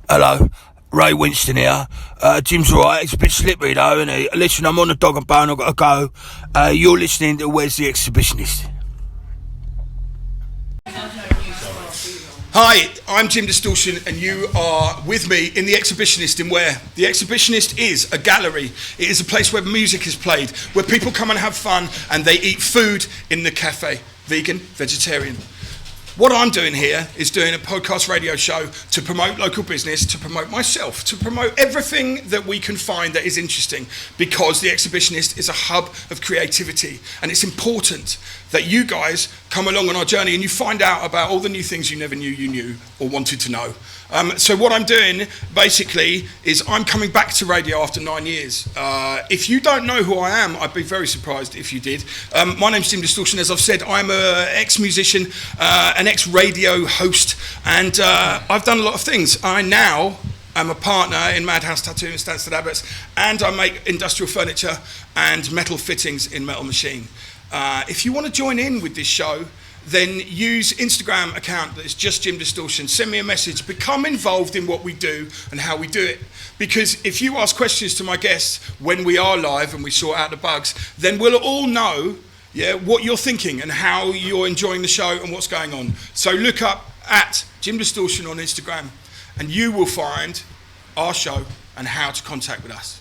Hello, Ray Winston here. Jim's alright, it's a bit slippery though, isn't it? Listen, I'm on the dog and bone, I've got to go. You're listening to Where's the Exhibitionist? Hi, I'm Jim Distortion and you are with me in the Exhibitionist in Ware. The Exhibitionist is a gallery. It is a place where music is played, where people come and have fun and they eat food in the cafe, vegan, vegetarian. What I'm doing here is doing a podcast radio show to promote local business, to promote myself, to promote everything that we can find that is interesting, because the Exhibitionist is a hub of creativity, and it's important that you guys come along on our journey and you find out about all the new things you never knew you knew or wanted to know. So what I'm doing basically is I'm coming back to radio after 9 years. If you don't know who I am, I'd be very surprised if you did. My name's Jim Distortion. As I've said, I'm an ex-musician, an ex-radio host, and I've done a lot of things. I'm a partner in Madhouse Tattoo in Stansted Abbots, and I make industrial furniture and metal fittings in Metal Machine. If you want to join in with this show, then use Instagram account that's just Jim Distortion. Send me a message. Become involved in what we do and how we do it. Because if you ask questions to my guests when we are live and we sort out the bugs, then we'll all know what you're thinking and how you're enjoying the show and what's going on. So look up at Jim Distortion on Instagram and you will find our show and how to contact with us.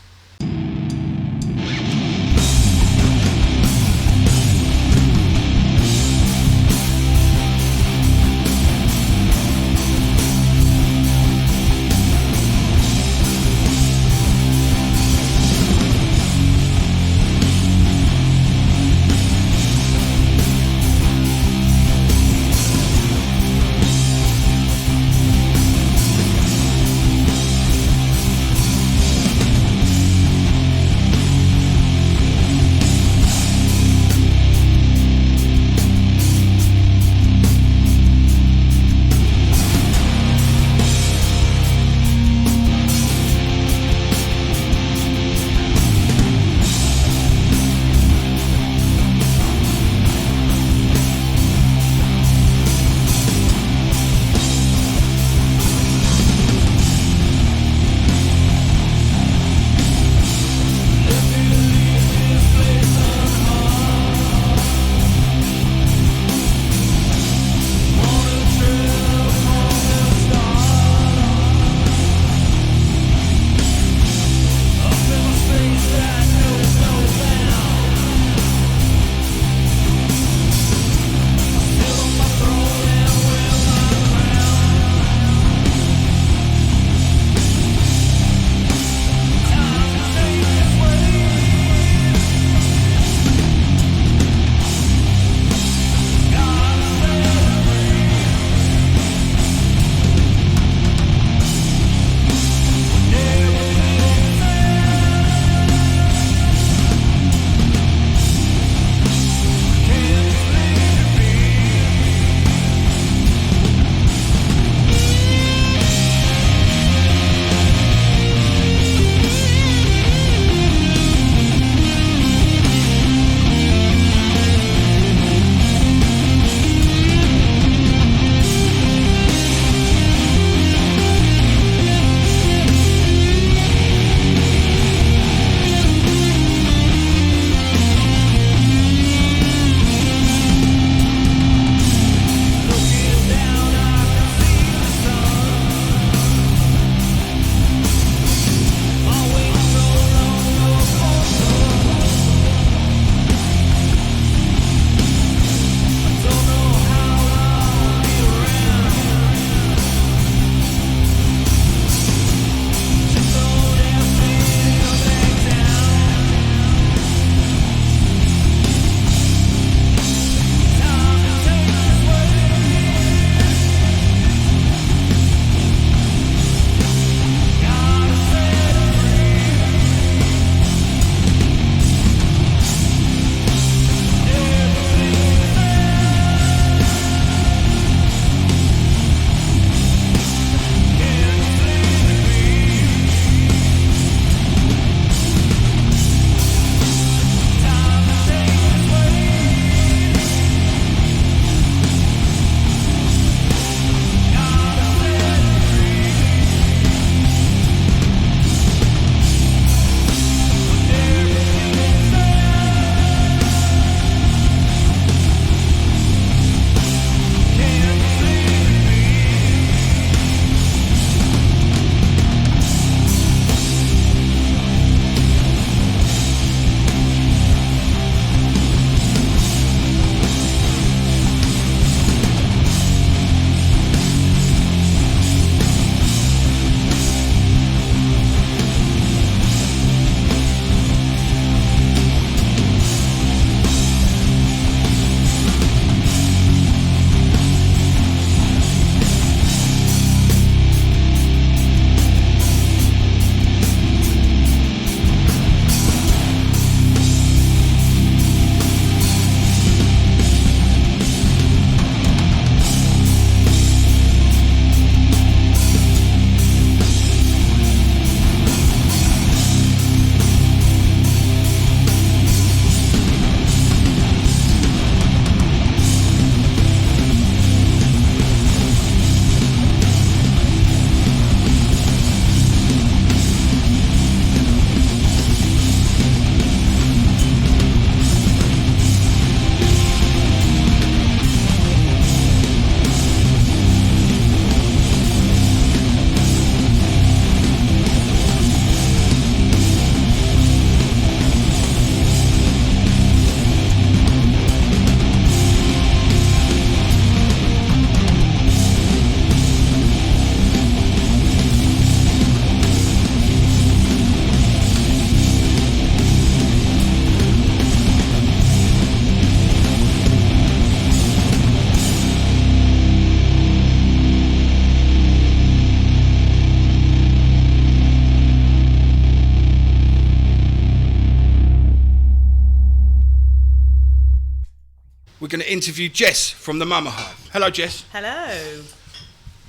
we're going to interview Jess from the Mama Hive. Hello, Jess. Hello.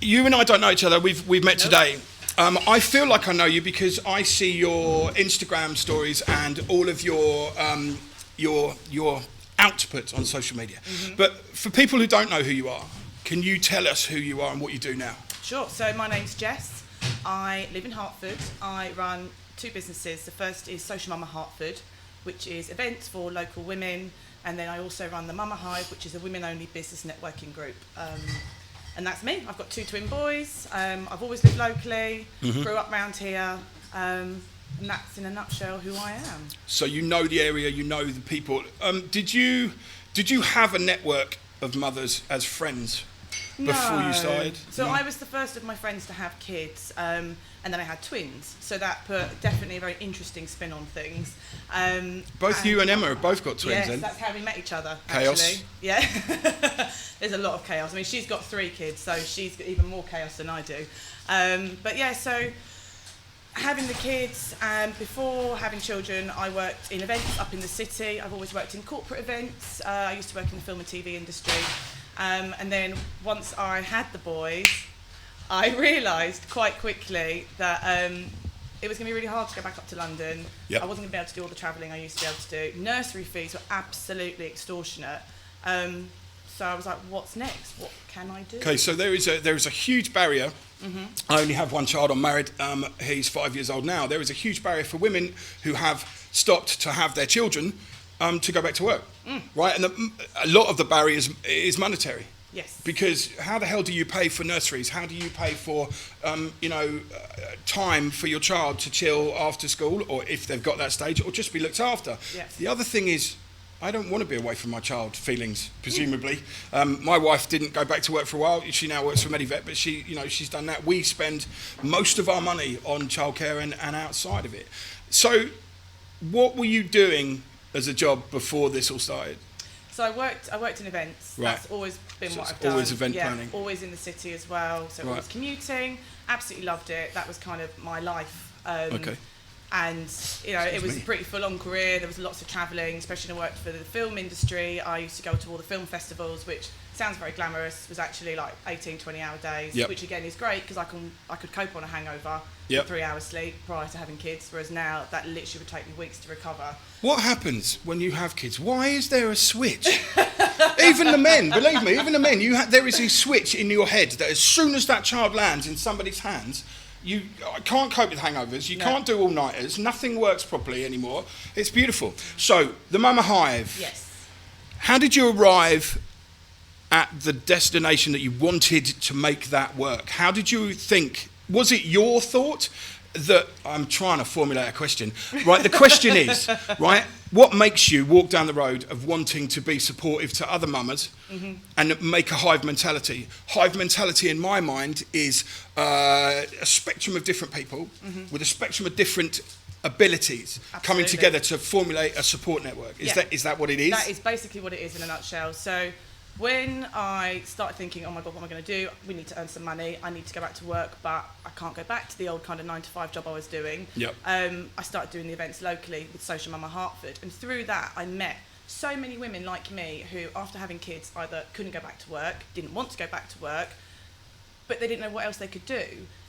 You and I don't know each other. We've met today. I feel like I know you because I see your Instagram stories and all of your output on social media. But for people who don't know who you are, can you tell us who you are and what you do now? Sure. So my name's Jess. I live in Hertford. I run 2 businesses. The first is Social Mama Hertford, which is events for local women, and then I also run the Mama Hive, which is a women-only business networking group. And that's me. I've got 2 twin boys. I've always lived locally, grew up round here, and that's in a nutshell who I am. So you know the area, you know the people. Did you have a network of mothers as friends before you started? So I was the first of my friends to have kids, and then I had twins. So that put definitely a very interesting spin on things. Both you and Emma have both got twins, yes, then? That's how we met each other, Chaos. actually. Yeah. There's a lot of chaos. I mean, she's got 3 kids, so she's got even more chaos than I do. But yeah, so having the kids, before having children, I worked in events up in the city. I've always worked in corporate events. I used to work in the film and TV industry. And then once I had the boys, I realised quite quickly that it was going to be really hard to go back up to London. Yep. I wasn't going to be able to do all the travelling I used to be able to do. Nursery fees were absolutely extortionate. So I was like, what's next? What can I do? Okay, so there is a huge barrier. I only have one child. I'm married. He's 5 years old now. There is a huge barrier for women who have stopped to have their children to go back to work, right? And a lot of the barrier is monetary. Yes. Because how the hell do you pay for nurseries? How do you pay for, time for your child to chill after school, or if they've got that stage, or just be looked after? Yes. The other thing is, I don't want to be away from my child feelings, presumably. My wife didn't go back to work for a while. She now works for Medivet, but she's done that. We spend most of our money on childcare and outside of it. So what were you doing as a job before this all started? So I worked in events. Right. That's always been So what it's I've done. always event planning. Always in the city as well. So Right. always commuting. Absolutely loved it. That was kind of my life. Okay. And it was a pretty full-on career. There was lots of travelling, especially when I worked for the film industry. I used to go to all the film festivals, which sounds very glamorous. Was actually like 18, 20-hour days, Yep. which again is great because I could cope on a hangover Yep. with 3 hours sleep prior to having kids. Whereas now that literally would take me weeks to recover. What happens when you have kids? Why is there a switch? Even the men, believe me, even the men, there is a switch in your head that as soon as that child lands in somebody's hands, you can't cope with hangovers, you can't do all-nighters, nothing works properly anymore. It's beautiful. So, the Mama Hive. Yes. How did you arrive at the destination that you wanted to make that work? How did you think? Was it your thought that, I'm trying to formulate a question, right? The question is, right, what makes you walk down the road of wanting to be supportive to other mamas and make a hive mentality? Hive mentality, in my mind, is a spectrum of different people with a spectrum of different abilities coming together to formulate a support network. Is that what it is? That is basically what it is in a nutshell. So when I started thinking, oh my God, what am I going to do? We need to earn some money. I need to go back to work, but I can't go back to the old kind of 9-to-5 job I was doing. Yep. I started doing the events locally with Social Mama Hertford. And through that, I met so many women like me who, after having kids, either couldn't go back to work, didn't want to go back to work, but they didn't know what else they could do.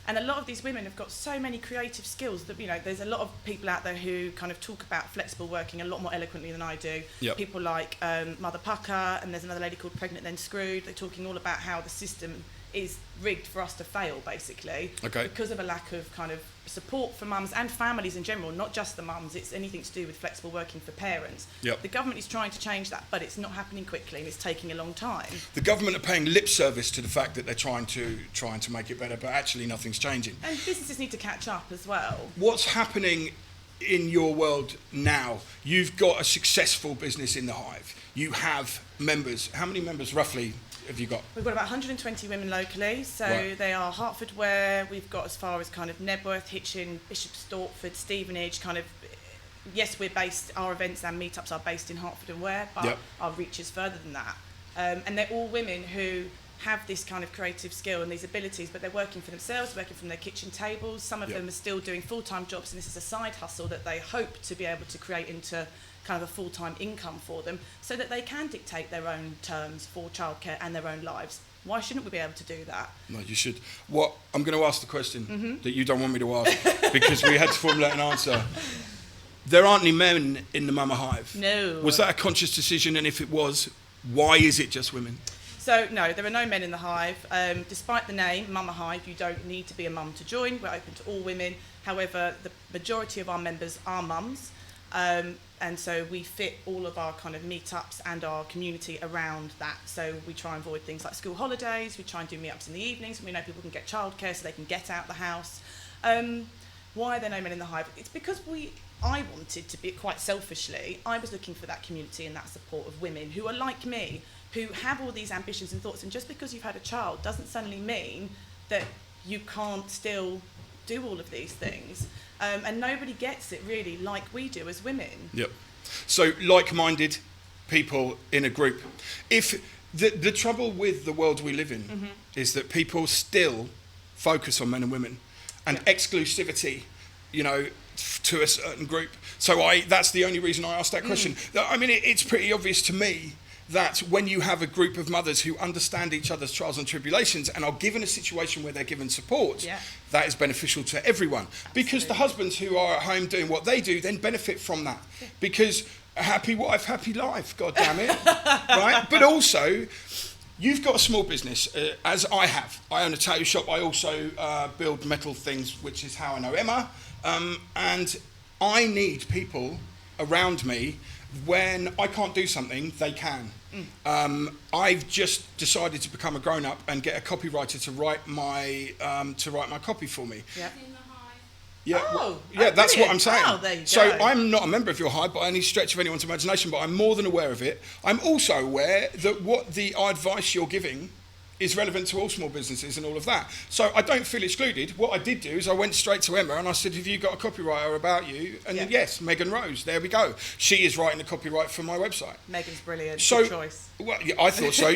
And a lot of these women have got so many creative skills that, there's a lot of people out there who kind of talk about flexible working a lot more eloquently than I do. Yep. People like Mother Pucker, and there's another lady called Pregnant Then Screwed. They're talking all about how the system is rigged for us to fail, basically, because of a lack of kind of support for mums and families in general, not just the mums. It's anything to do with flexible working for parents. Yep. The government is trying to change that, but it's not happening quickly and it's taking a long time. The government are paying lip service to the fact that they're trying to make it better, but actually nothing's changing. And businesses need to catch up as well. What's happening in your world now? You've got a successful business in the Hive. You have members. How many members roughly have you got? We've got about 120 women locally, so They are Hertford, Ware. We've got as far as kind of Nebworth, Hitchin, Bishop Stortford, Stevenage, kind of. Yes, our events and meetups are based in Hertford and Ware, but our reach is further than that. And they're all women who have this kind of creative skill and these abilities, but they're working for themselves, working from their kitchen tables. Some of them are still doing full-time jobs, and this is a side hustle that they hope to be able to create into kind of a full-time income for them, so that they can dictate their own terms for childcare and their own lives. Why shouldn't we be able to do that? No, you should. What I'm going to ask the question that you don't want me to ask, because we had to formulate an answer. There aren't any men in the Mama Hive. No. Was that a conscious decision? And if it was, why is it just women? So, no, there are no men in the Hive. Despite the name, Mama Hive, you don't need to be a mum to join. We're open to all women. However, the majority of our members are mums. And so we fit all of our kind of meetups and our community around that. So we try and avoid things like school holidays. We try and do meetups in the evenings. We know people can get childcare so they can get out the house. Why are there no men in the Hive? It's because I wanted to be, quite selfishly, I was looking for that community and that support of women who are like me, who have all these ambitions and thoughts. And just because you've had a child doesn't suddenly mean that you can't still do all of these things. And nobody gets it really like we do as women. Yep. So like-minded people in a group. If the trouble with the world we live in is that people still focus on men and women and exclusivity, you know, to a certain group. So that's the only reason I asked that question. I mean, it's pretty obvious to me that when you have a group of mothers who understand each other's trials and tribulations and are given a situation where they're given support, that is beneficial to everyone. Absolutely. Because the husbands who are at home doing what they do then benefit from that. Because a happy wife, happy life, God damn it. Right? But also, you've got a small business, as I have. I own a tattoo shop. I also build metal things, which is how I know Emma. And I need people around me. When I can't do something, they can. I've just decided to become a grown-up and get a copywriter to write my copy for me. Yeah. Yeah, that's what I'm saying. Oh, there you go. So I'm not a member of your hive by any stretch of anyone's imagination, but I'm more than aware of it. I'm also aware that what the advice you're giving is relevant to all small businesses and all of that. So I don't feel excluded. What I did do is I went straight to Emma and I said, have you got a copywriter about you? And yes, Megan Rose, there we go. She is writing the copyright for my website. Megan's brilliant, so, good choice. Well, yeah, I thought so.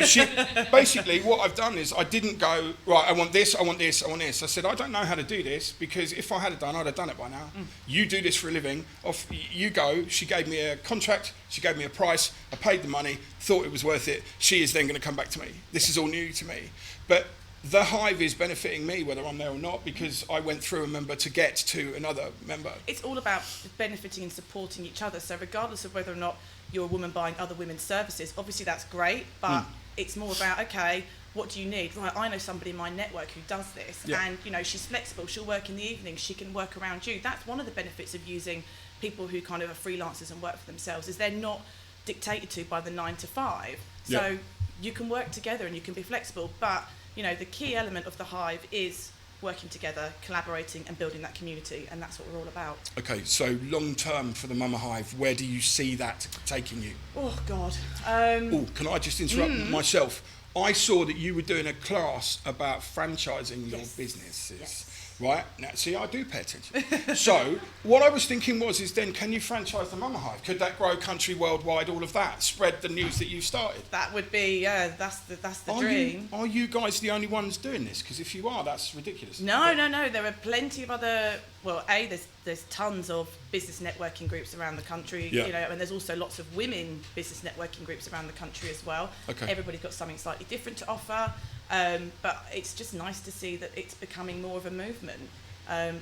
Basically, what I've done is I didn't go, right, I want this, I want this, I want this. I said, I don't know how to do this, because if I had done, I'd have done it by now. You do this for a living. Off you go. She gave me a contract. She gave me a price. I paid the money, thought it was worth it. She is then going to come back to me. This is all new to me. But the hive is benefiting me, whether I'm there or not, because I went through a member to get to another member. It's all about benefiting and supporting each other. So regardless of whether or not you're a woman buying other women's services, obviously that's great, but it's more about, okay, what do you need? Right, I know somebody in my network who does this, and you know, she's flexible, she'll work in the evenings, she can work around you. That's one of the benefits of using people who kind of are freelancers and work for themselves, is they're not dictated to by the 9 to 5. So you can work together and you can be flexible, but you know, the key element of the hive is working together, collaborating and building that community, and that's what we're all about. Okay, so long term for the Mama Hive, where do you see that taking you? Oh God. Can I just interrupt myself? I saw that you were doing a class about franchising your businesses. Right? Now, see, I do pay attention. So, what I was thinking is then, can you franchise the Mama Hive? Could that grow country, worldwide, all of that? Spread the news that you started? That would be, that's the dream. Are you guys the only ones doing this? Because if you are, that's ridiculous. No. There are plenty of other, there's tons of business networking groups around the country, you know, and there's also lots of women business networking groups around the country as well. Okay. Everybody's got something slightly different to offer. But it's just nice to see that it's becoming more of a movement,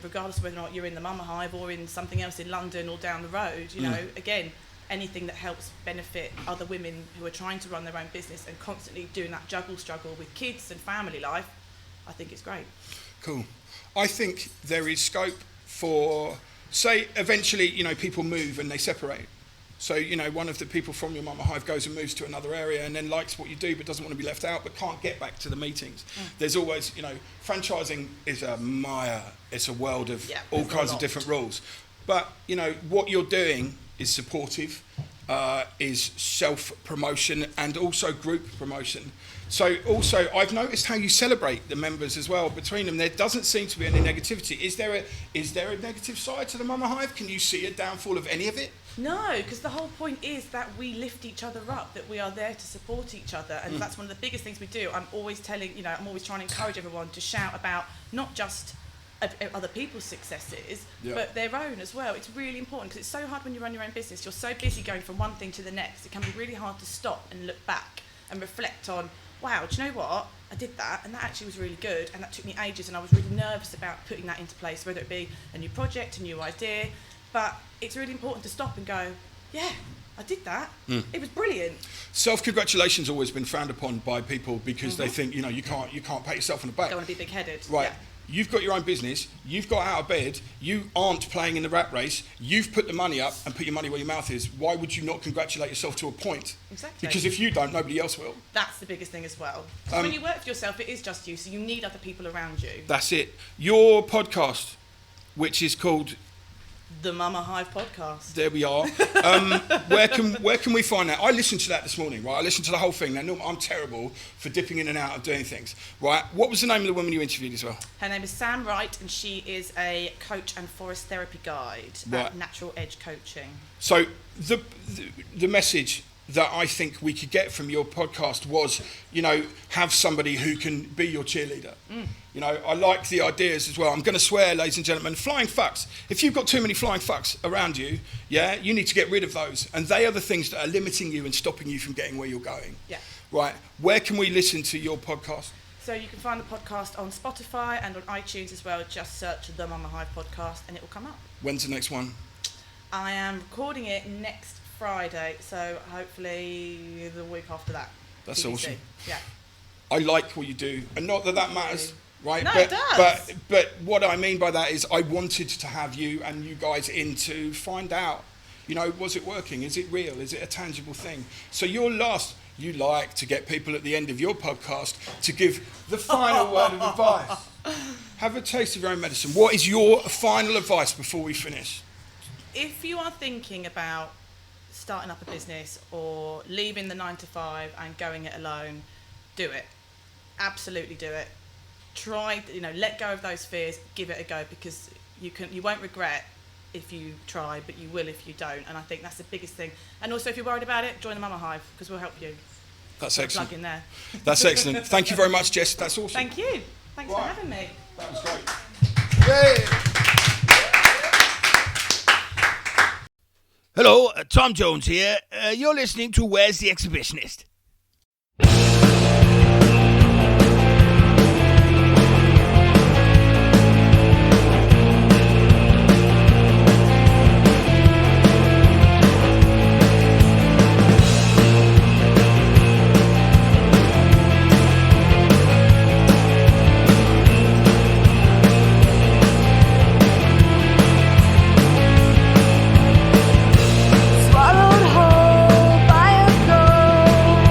regardless of whether or not you're in the Mama Hive or in something else in London or down the road. You know, again, anything that helps benefit other women who are trying to run their own business and constantly doing that struggle with kids and family life, I think it's great. Cool. I think there is scope for, say, eventually, you know, people move and they separate. So, you know, one of the people from your Mama Hive goes and moves to another area and then likes what you do but doesn't want to be left out but can't get back to the meetings. There's always, you know, franchising is a mire. It's a world of all kinds of different rules. But, you know, what you're doing is supportive, is self-promotion and also group promotion. So also, I've noticed how you celebrate the members as well between them. There doesn't seem to be any negativity. Is there a negative side to the Mama Hive? Can you see a downfall of any of it? No, because the whole point is that we lift each other up, that we are there to support each other, and that's one of the biggest things we do. I'm always trying to encourage everyone to shout about not just other people's successes, but their own as well. It's really important because it's so hard when you run your own business. You're so busy going from one thing to the next. It can be really hard to stop and look back and reflect on, wow, do you know what? I did that and that actually was really good, and that took me ages, and I was really nervous about putting that into place, whether it be a new project, a new idea. But it's really important to stop and go, yeah, I did that. It was brilliant. Self-congratulation's always been frowned upon by people because they think, you can't pat yourself on the back. Don't want to be big-headed. Right. Yeah. You've got your own business, you've got out of bed, you aren't playing in the rat race, you've put the money up and put your money where your mouth is. Why would you not congratulate yourself to a point? Exactly. Because if you don't, nobody else will. That's the biggest thing as well. When you work for yourself, it is just you, so you need other people around you. That's it. Your podcast, which is called The Mama Hive podcast. There we are. Where can we find that? I listened to that this morning, right? I listened to the whole thing. Now, normally I'm terrible for dipping in and out of doing things, right? What was the name of the woman you interviewed as well? Her name is Sam Wright, and she is a coach and forest therapy guide at Natural Edge Coaching. So the message that I think we could get from your podcast was, have somebody who can be your cheerleader. I like the ideas as well. I'm going to swear, ladies and gentlemen, flying fucks. If you've got too many flying fucks around you, you need to get rid of those. And they are the things that are limiting you and stopping you from getting where you're going. Yeah. Right. Where can we listen to your podcast? So you can find the podcast on Spotify and on iTunes as well. Just search the Mama Hive podcast and it will come up. When's the next one? I am recording it next Friday, so hopefully the week after that. That's TBC. Awesome. Yeah. I like what you do, and not that matters, right? No, it does. But what I mean by that is I wanted to have you and you guys in to find out, was it working? Is it real? Is it a tangible thing? So you like to get people at the end of your podcast to give the final word of advice. Have a taste of your own medicine. What is your final advice before we finish? If you are thinking about starting up a business or leaving the 9 to 5 and going it alone, do it. Absolutely do it. Try, let go of those fears, give it a go, because you won't regret if you try, but you will if you don't. And I think that's the biggest thing. And also, if you're worried about it, join the Mama Hive, because we'll help you. That's excellent. Plug in there. That's excellent. Thank you very much, Jess. That's awesome. Thank you. Thanks for having me. That was great. Yay! Hello, Tom Jones here. You're listening to Where's the Exhibitionist? Swallowed whole by a ghost.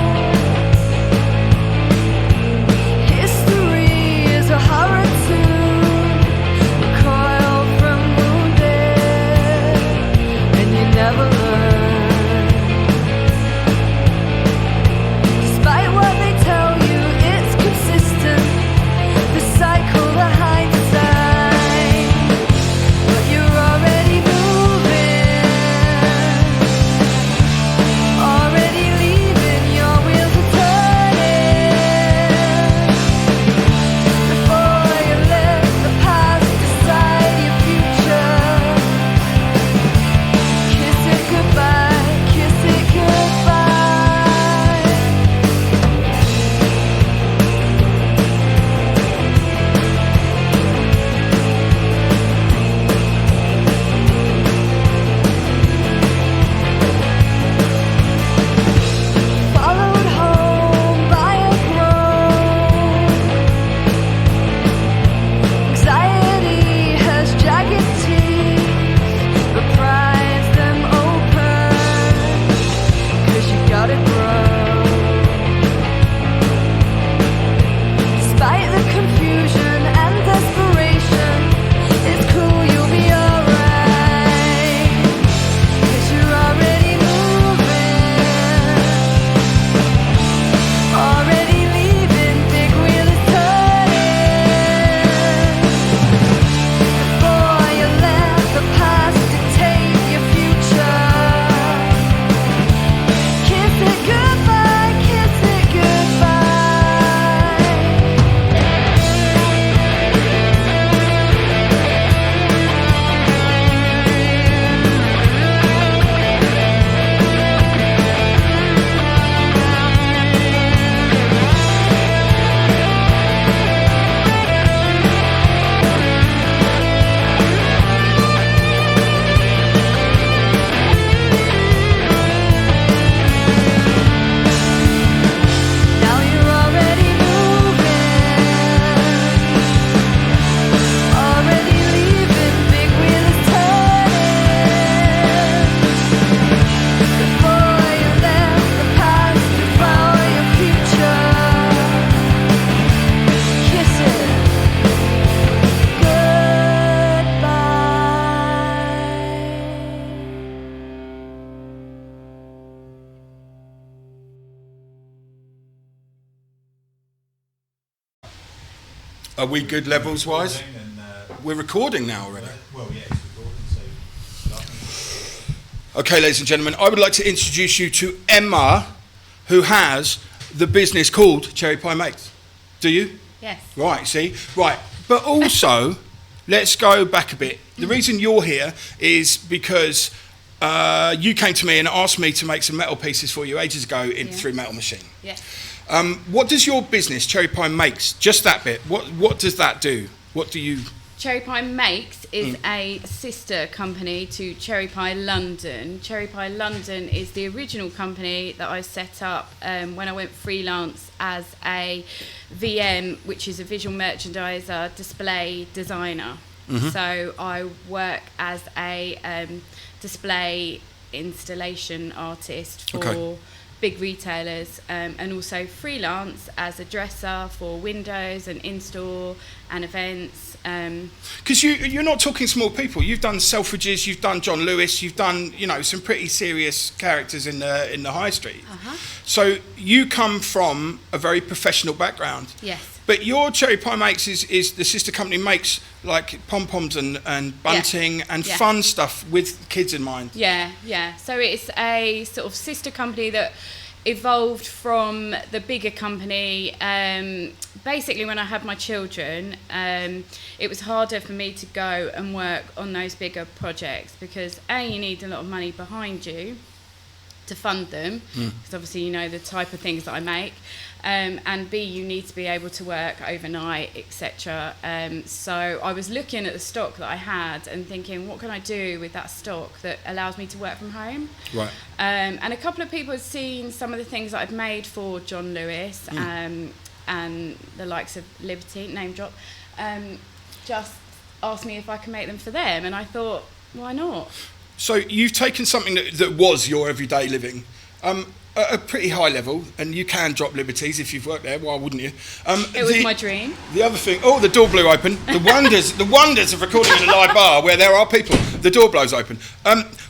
Are we good levels wise? We're recording now already. Well, yeah, it's recording, so. Okay, ladies and gentlemen, I would like to introduce you to Emma, who has the business called Cherry Pie Makes. Do you? Yes. Right, see? Right. But also, let's go back a bit. The reason you're here is because you came to me and asked me to make some metal pieces for you ages ago through Metal Machine. Yes. What does your business, Cherry Pie Makes, just that bit, what does that do? What do you... Cherry Pie Makes is a sister company to Cherry Pie London. Cherry Pie London is the original company that I set up when I went freelance as a VM, which is a visual merchandiser display designer. So I work as a display installation artist for big retailers, and also freelance as a dresser for windows and in-store and events. Because you're not talking small people. You've done Selfridges, you've done John Lewis, you've done some pretty serious characters in the high street. So you come from a very professional background. Yes. But your Cherry Pie Makes is the sister company makes like pompoms and bunting and fun stuff with kids in mind. Yeah. So it's a sort of sister company that evolved from the bigger company. Basically, when I had my children, it was harder for me to go and work on those bigger projects because A, you need a lot of money behind you to fund them, because obviously you know the type of things that I make, and B, you need to be able to work overnight, etc. So I was looking at the stock that I had and thinking, what can I do with that stock that allows me to work from home? Right. And a couple of people had seen some of the things that I'd made for John Lewis and the likes of Liberty, name drop, just asked me if I could make them for them, and I thought, why not? So you've taken something that was your everyday living, at a pretty high level, and you can drop liberties if you've worked there. Why wouldn't you? It was my dream. The other thing, the door blew open. The wonders of recording in a live bar where there are people. The door blows open.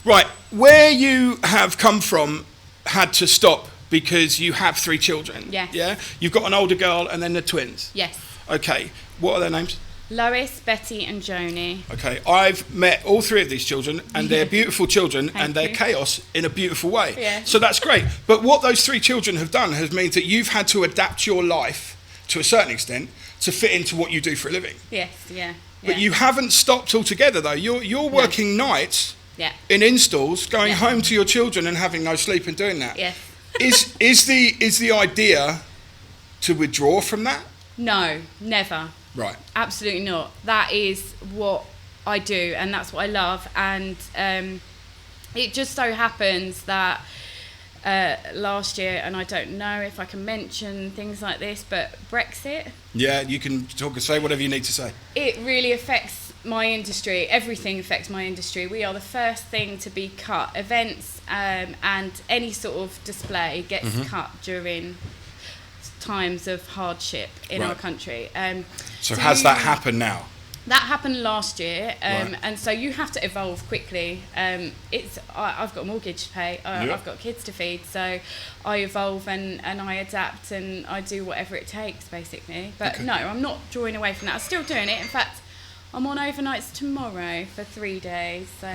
Right, where you have come from had to stop because you have 3 children. Yes. Yeah. You've got an older girl and then the twins. Yes. Okay. What are their names? Lois, Betty and Joni. Okay, I've met all 3 of these children, and they're beautiful children, and they're chaos in a beautiful way. Yeah. So that's great. But what those 3 children have done has meant that you've had to adapt your life, to a certain extent, to fit into what you do for a living. Yes, yeah. But you haven't stopped altogether, though. You're working nights in installs, going home to your children and having no sleep and doing that. Yes. Is the idea to withdraw from that? No, never. Right. Absolutely not. That is what I do, and that's what I love. And it just so happens that last year, and I don't know if I can mention things like this, but Brexit. Yeah, you can say whatever you need to say. It really affects my industry. Everything affects my industry. We are the first thing to be cut. Events and any sort of display gets cut during times of hardship in our country. So has that happened now? That happened last year, and so you have to evolve quickly. I've got a mortgage to pay, I've got kids to feed, so I evolve and I adapt and I do whatever it takes, basically. But no, I'm not drawing away from that. I'm still doing it. In fact, I'm on overnights tomorrow for 3 days, so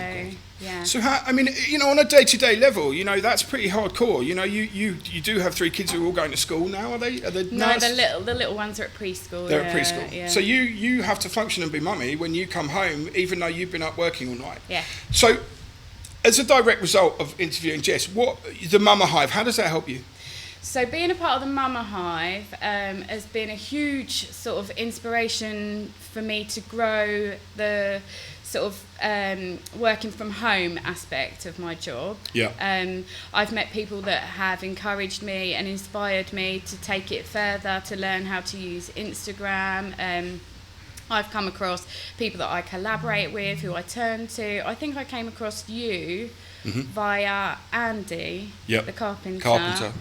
yeah. So how, on a day-to-day level, that's pretty hardcore. You do have 3 kids who are all going to school now, are they? No, the little ones are at preschool. They're at preschool. Yeah. So you have to function and be mummy when you come home, even though you've been up working all night. Yeah. So, as a direct result of interviewing Jess, the Mama Hive, how does that help you? So being a part of the Mama Hive has been a huge sort of inspiration for me to grow the sort of working from home aspect of my job. Yeah. I've met people that have encouraged me and inspired me to take it further, to learn how to use Instagram. I've come across people that I collaborate with, who I turn to. I think I came across you via Andy, the carpenter.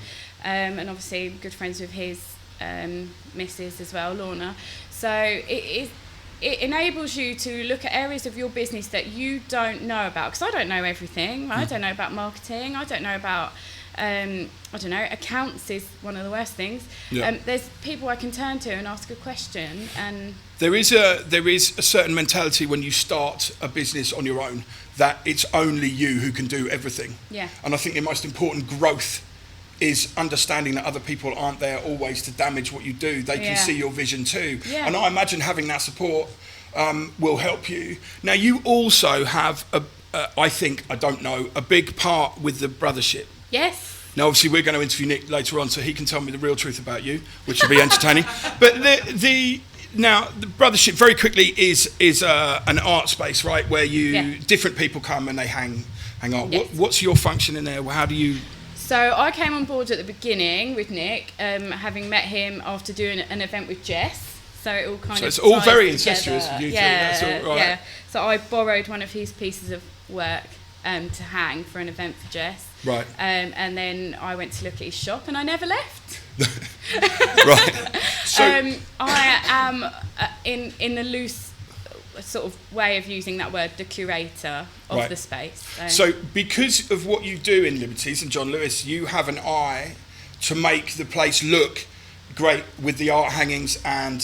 And obviously good friends with his missus as well, Lorna. So it enables you to look at areas of your business that you don't know about. Because I don't know everything. Right? I don't know about marketing. I don't know about, accounts is one of the worst things. Yeah. There's people I can turn to and ask a question. And There is a certain mentality when you start a business on your own that it's only you who can do everything. Yeah. And I think the most important growth is understanding that other people aren't there always to damage what you do. They can see your vision too. Yeah. And I imagine having that support will help you. Now, you also have, a big part with the Brothership. Yes. Now, obviously, we're going to interview Nick later on, so he can tell me the real truth about you, which will be entertaining. But the Brothership very quickly is an art space, right, where different people come and they hang art. Yes. What's your function in there? How do you? So I came on board at the beginning with Nick, having met him after doing an event with Jess. So it all kind of. So it's all ties very together. incestuous with you two. Yeah, That's all right. yeah. So I borrowed one of his pieces of work to hang for an event for Jess. Right. And then I went to look at his shop and I never left. Right. So I am, in the loose sort of way of using that word, the curator of the space. So because of what you do in Liberties and John Lewis, you have an eye to make the place look great with the art hangings and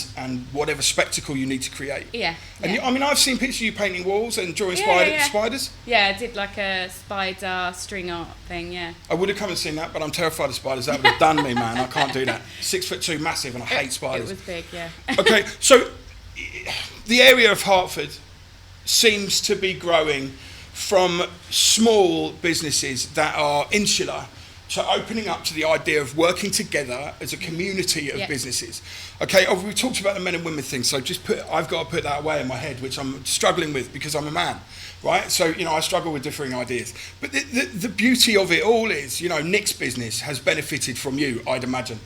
whatever spectacle you need to create. Yeah. And I've seen pictures of you painting walls and drawing spiders. Yeah, I did like a spider string art thing, yeah. I would have come and seen that, but I'm terrified of spiders. That would have done me, man. I can't do that. 6'2", massive, and I hate spiders. It was big, yeah. Okay, so the area of Hertford seems to be growing from small businesses that are insular to opening up to the idea of working together as a community of businesses. Okay, we talked about the men and women thing, so I've got to put that away in my head, which I'm struggling with because I'm a man, right? So, I struggle with differing ideas. But the beauty of it all is, Nick's business has benefited from you, I'd imagine.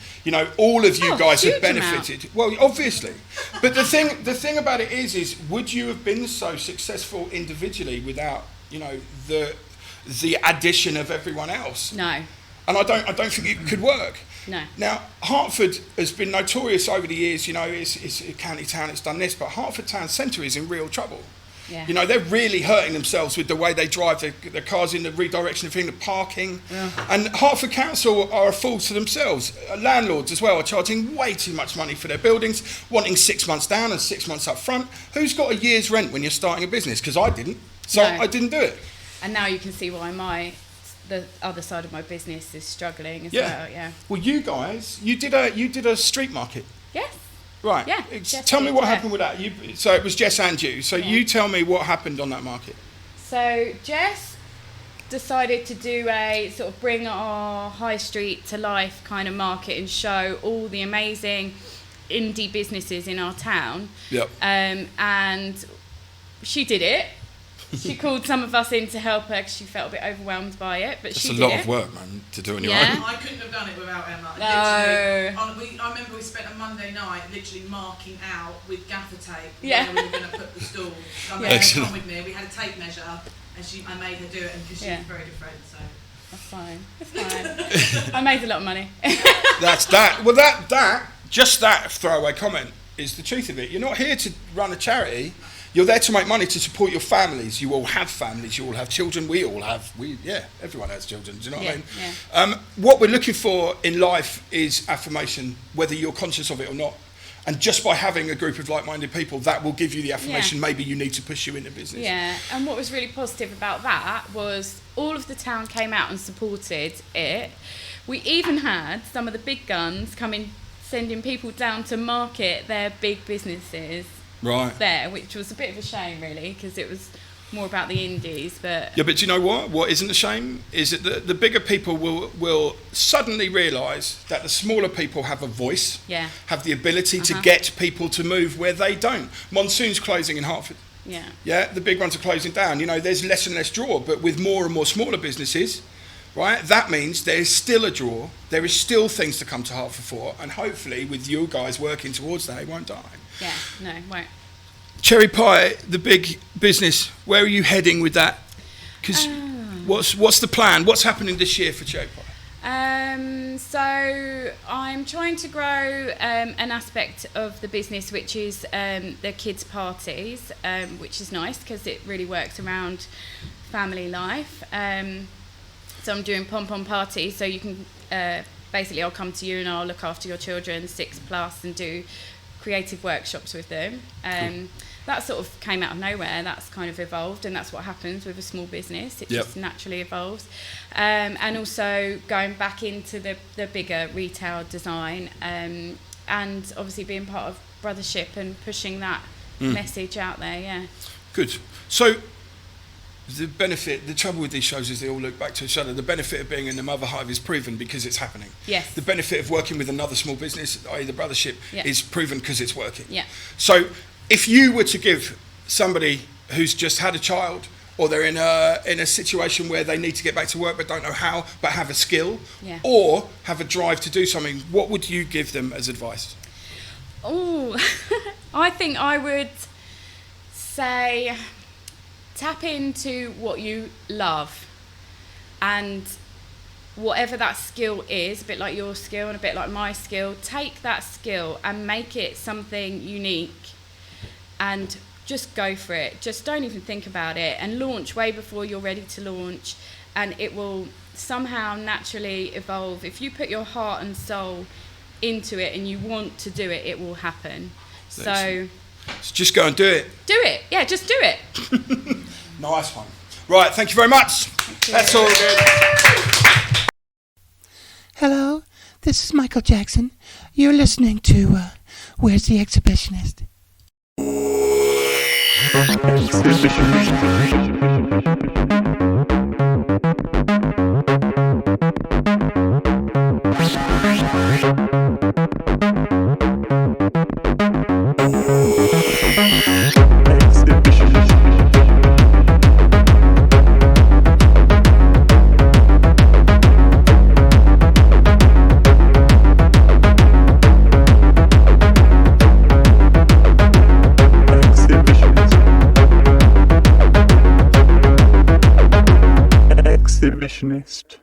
All of you guys have benefited. Well, obviously. But the thing about it is would you have been so successful individually without, the addition of everyone else? No. And I don't think it could work. No. Now, Hertford has been notorious over the years, it's a county town, it's done this, but Hertford town centre is in real trouble. Yeah. They're really hurting themselves with the way they drive their cars in the redirection of the parking. Yeah. And Hertford Council are a fool to themselves. Landlords as well are charging way too much money for their buildings, wanting 6 months down and 6 months up front. Who's got a year's rent when you're starting a business? Because I didn't. So I didn't do it. And now you can see why the other side of my business is struggling as well. Yeah. Well, you guys, you did a street market. Yes. Right. Yeah. Tell me what happened with that. So it was Jess and you. So you tell me what happened on that market. So Jess decided to do a sort of bring our high street to life kind of market and show all the amazing indie businesses in our town. Yep. And she did it. She called some of us in to help her because she felt a bit overwhelmed by it, but she did it. It's a lot of work, man, to do on your own. I couldn't have done it without Emma. No. I remember we spent a Monday night literally marking out with gaffer tape where we were going to put the stall. So I made her come with me. We had a tape measure, and I made her do it, and because she was very different, so. That's fine. It's fine. I made a lot of money. That's that. Well, that throwaway comment is the truth of it. You're not here to run a charity. You're there to make money to support your families. You all have families. You all have children. We all have. Everyone has children. Do you know what I mean? Yeah. What we're looking for in life is affirmation, whether you're conscious of it or not. And just by having a group of like-minded people, that will give you the affirmation maybe you need to push you into business. Yeah, and what was really positive about that was all of the town came out and supported it. We even had some of the big guns coming, sending people down to market their big businesses. Right. There, which was a bit of a shame, really, because it was more about the indies. But do you know what? What isn't a shame is that the bigger people will suddenly realise that the smaller people have a voice, have the ability to get people to move where they don't. Monsoon's closing in Hertford. Yeah, the big ones are closing down. There's less and less draw, but with more and more smaller businesses, right? That means there is still a draw. There is still things to come to Hertford for, and hopefully, with you guys working towards that, it won't die. Yeah, no, it won't. Cherry Pie, the big business, where are you heading with that? Because what's the plan? What's happening this year for Cherry Pie? So I'm trying to grow an aspect of the business, which is the kids' parties, which is nice because it really works around family life. So I'm doing pom-pom parties, so you can basically I'll come to you and I'll look after your children 6+ and do creative workshops with them. That sort of came out of nowhere. That's kind of evolved, and that's what happens with a small business. It just naturally evolves. And also going back into the bigger retail design, and obviously being part of Brothership and pushing that message out there, yeah. Good. So the trouble with these shows is they all look back to each other. The benefit of being in the Mother Hive is proven because it's happening. Yes. The benefit of working with another small business, i.e. the Brothership, is proven because it's working. Yeah. So if you were to give somebody who's just had a child, or they're in a situation where they need to get back to work but don't know how, but have a skill, or have a drive to do something, what would you give them as advice? Oh, I think I would say tap into what you love, and whatever that skill is, a bit like your skill and a bit like my skill, take that skill and make it something unique and just go for it. Just don't even think about it and launch way before you're ready to launch, and it will somehow naturally evolve. If you put your heart and soul into it and you want to do it, it will happen. So just go and do it. Do it. Yeah, just do it. Nice one. Right, thank you very much. That's all good. Hello, this is Michael Jackson. You're listening to Where's the Exhibitionist? Exhibitionist.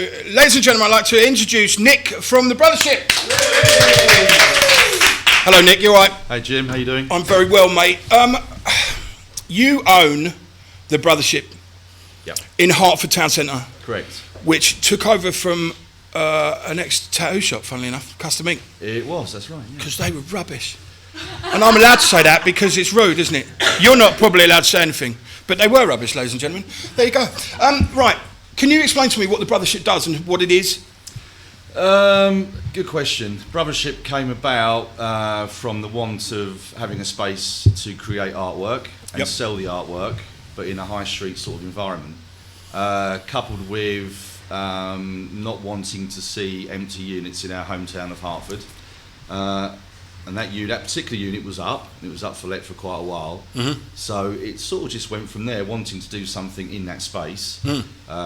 ladies and gentlemen, I'd like to introduce Nick from the Brothership. Hello, Nick. You all right? Hey, Jim. How you doing? I'm very well, mate. You own the Brothership in Hertford Town Centre. Correct. Which took over from an ex-tattoo shop, funnily enough, Custom Ink. It was, that's right. Because they were rubbish. And I'm allowed to say that because it's rude, isn't it? You're not probably allowed to say anything. But they were rubbish, ladies and gentlemen. There you go. Right. Can you explain to me what the Brothership does and what it is? Good question. Brothership came about from the want of having a space to create artwork and sell the artwork, but in a high street sort of environment, coupled with not wanting to see empty units in our hometown of Hertford. And that particular unit was up. It was up for let for quite a while. Mm-hmm. So it sort of just went from there, wanting to do something in that space,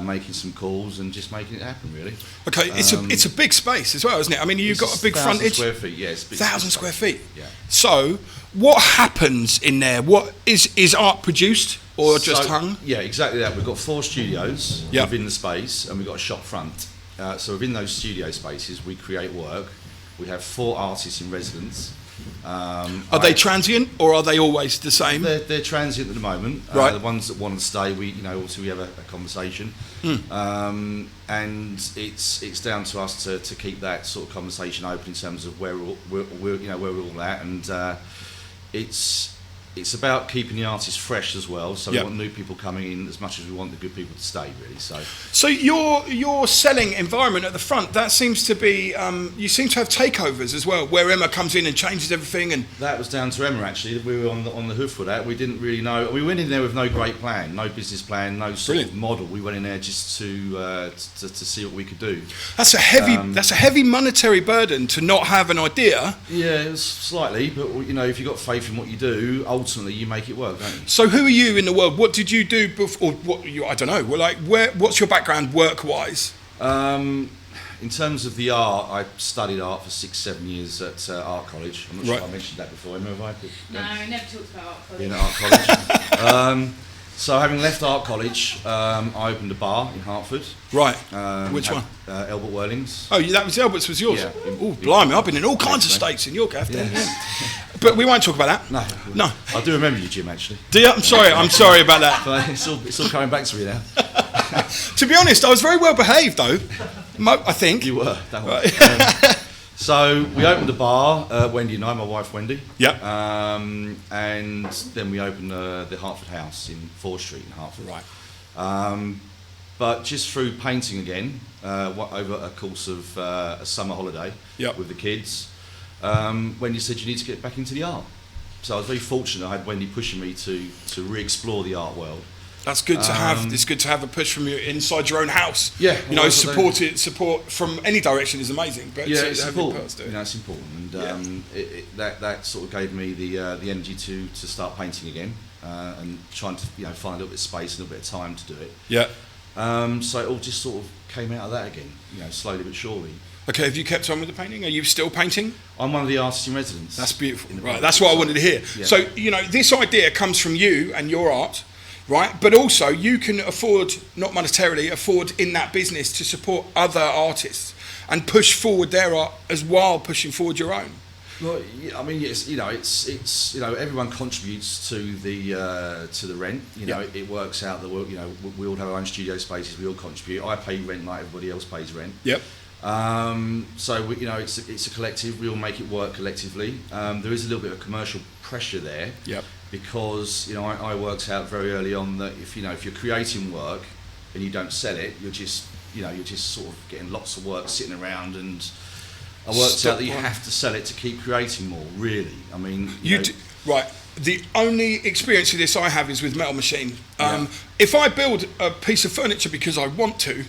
making some calls and just making it happen, really. Okay, it's a big space as well, isn't it? I mean, you've got a big frontage. 1,000 square feet, yes. 1,000 square feet. Yeah. So what happens in there? What is art produced or just hung? Yeah, exactly that. We've got 4 studios within the space, and we've got a shop front. So within those studio spaces, we create work. We have 4 artists in residence. Are they transient or are they always the same? They're transient at the moment. Right. The ones that want to stay, obviously we have a conversation, and it's down to us to keep that sort of conversation open in terms of where we're all at, and it's about keeping the artists fresh as well. So we want new people coming in as much as we want the good people to stay, really. So your selling environment at the front, that seems to be you seem to have takeovers as well, where Emma comes in and changes everything. And that was down to Emma, actually. We were on the hoof for that. We didn't really know. We went in there with no great plan, no business plan, no sort of model. We went in there just to see what we could do. That's a heavy monetary burden to not have an idea. Yeah, it was slightly, but if you've got faith in what you do, ultimately you make it work, don't you? So who are you in the world? What did you do before? I don't know. Well, what's your background work-wise? In terms of the art, I studied art for 6-7 years at art college. I'm not sure if I mentioned that before. Have I? No, I never talked about art college. In art college. So having left art college, I opened a bar in Hertford. Right. Which one? Albert Whirling's. Oh, that was Albert's was yours? Yeah. Oh, blimey, I've been in all kinds of states in your gaff. But we won't talk about that. No. I do remember you, Jim, actually. Do you? I'm sorry about that. But it's all coming back to me now. To be honest, I was very well behaved, though. I think. You were. That was. So we opened a bar, Wendy and I, my wife Wendy. Yep. And then we opened the Hertford House in 4th Street in Hertford. Right. But just through painting again, over a course of a summer holiday with the kids, Wendy said, you need to get back into the art. So I was very fortunate I had Wendy pushing me to re-explore the art world. That's good to have. It's good to have a push from you inside your own house. Yeah. Support from any direction is amazing. But it's important. It's important, and that sort of gave me the energy to start painting again, and trying to find a little bit of space, a little bit of time to do it. Yeah. So it all just sort of came out of that again, slowly but surely. Okay, have you kept on with the painting? Are you still painting? I'm one of the artists in residence. That's beautiful. Right, that's what I wanted to hear. Yeah. So this idea comes from you and your art. Right, but also you can afford, not monetarily, afford in that business to support other artists and push forward their art as while pushing forward your own. Well, I mean, it's everyone contributes to the rent. It works out that we all have our own studio spaces. We all contribute. I pay rent like everybody else pays rent. Yep. So it's a collective. We all make it work collectively. There is a little bit of commercial pressure there. Yep. Because I worked out very early on that if you're creating work and you don't sell it, you're just sort of getting lots of work sitting around, and I worked out that you have to sell it to keep creating more. Really, I mean, right. The only experience of this I have is with Metal Machine. If I build a piece of furniture because I want to,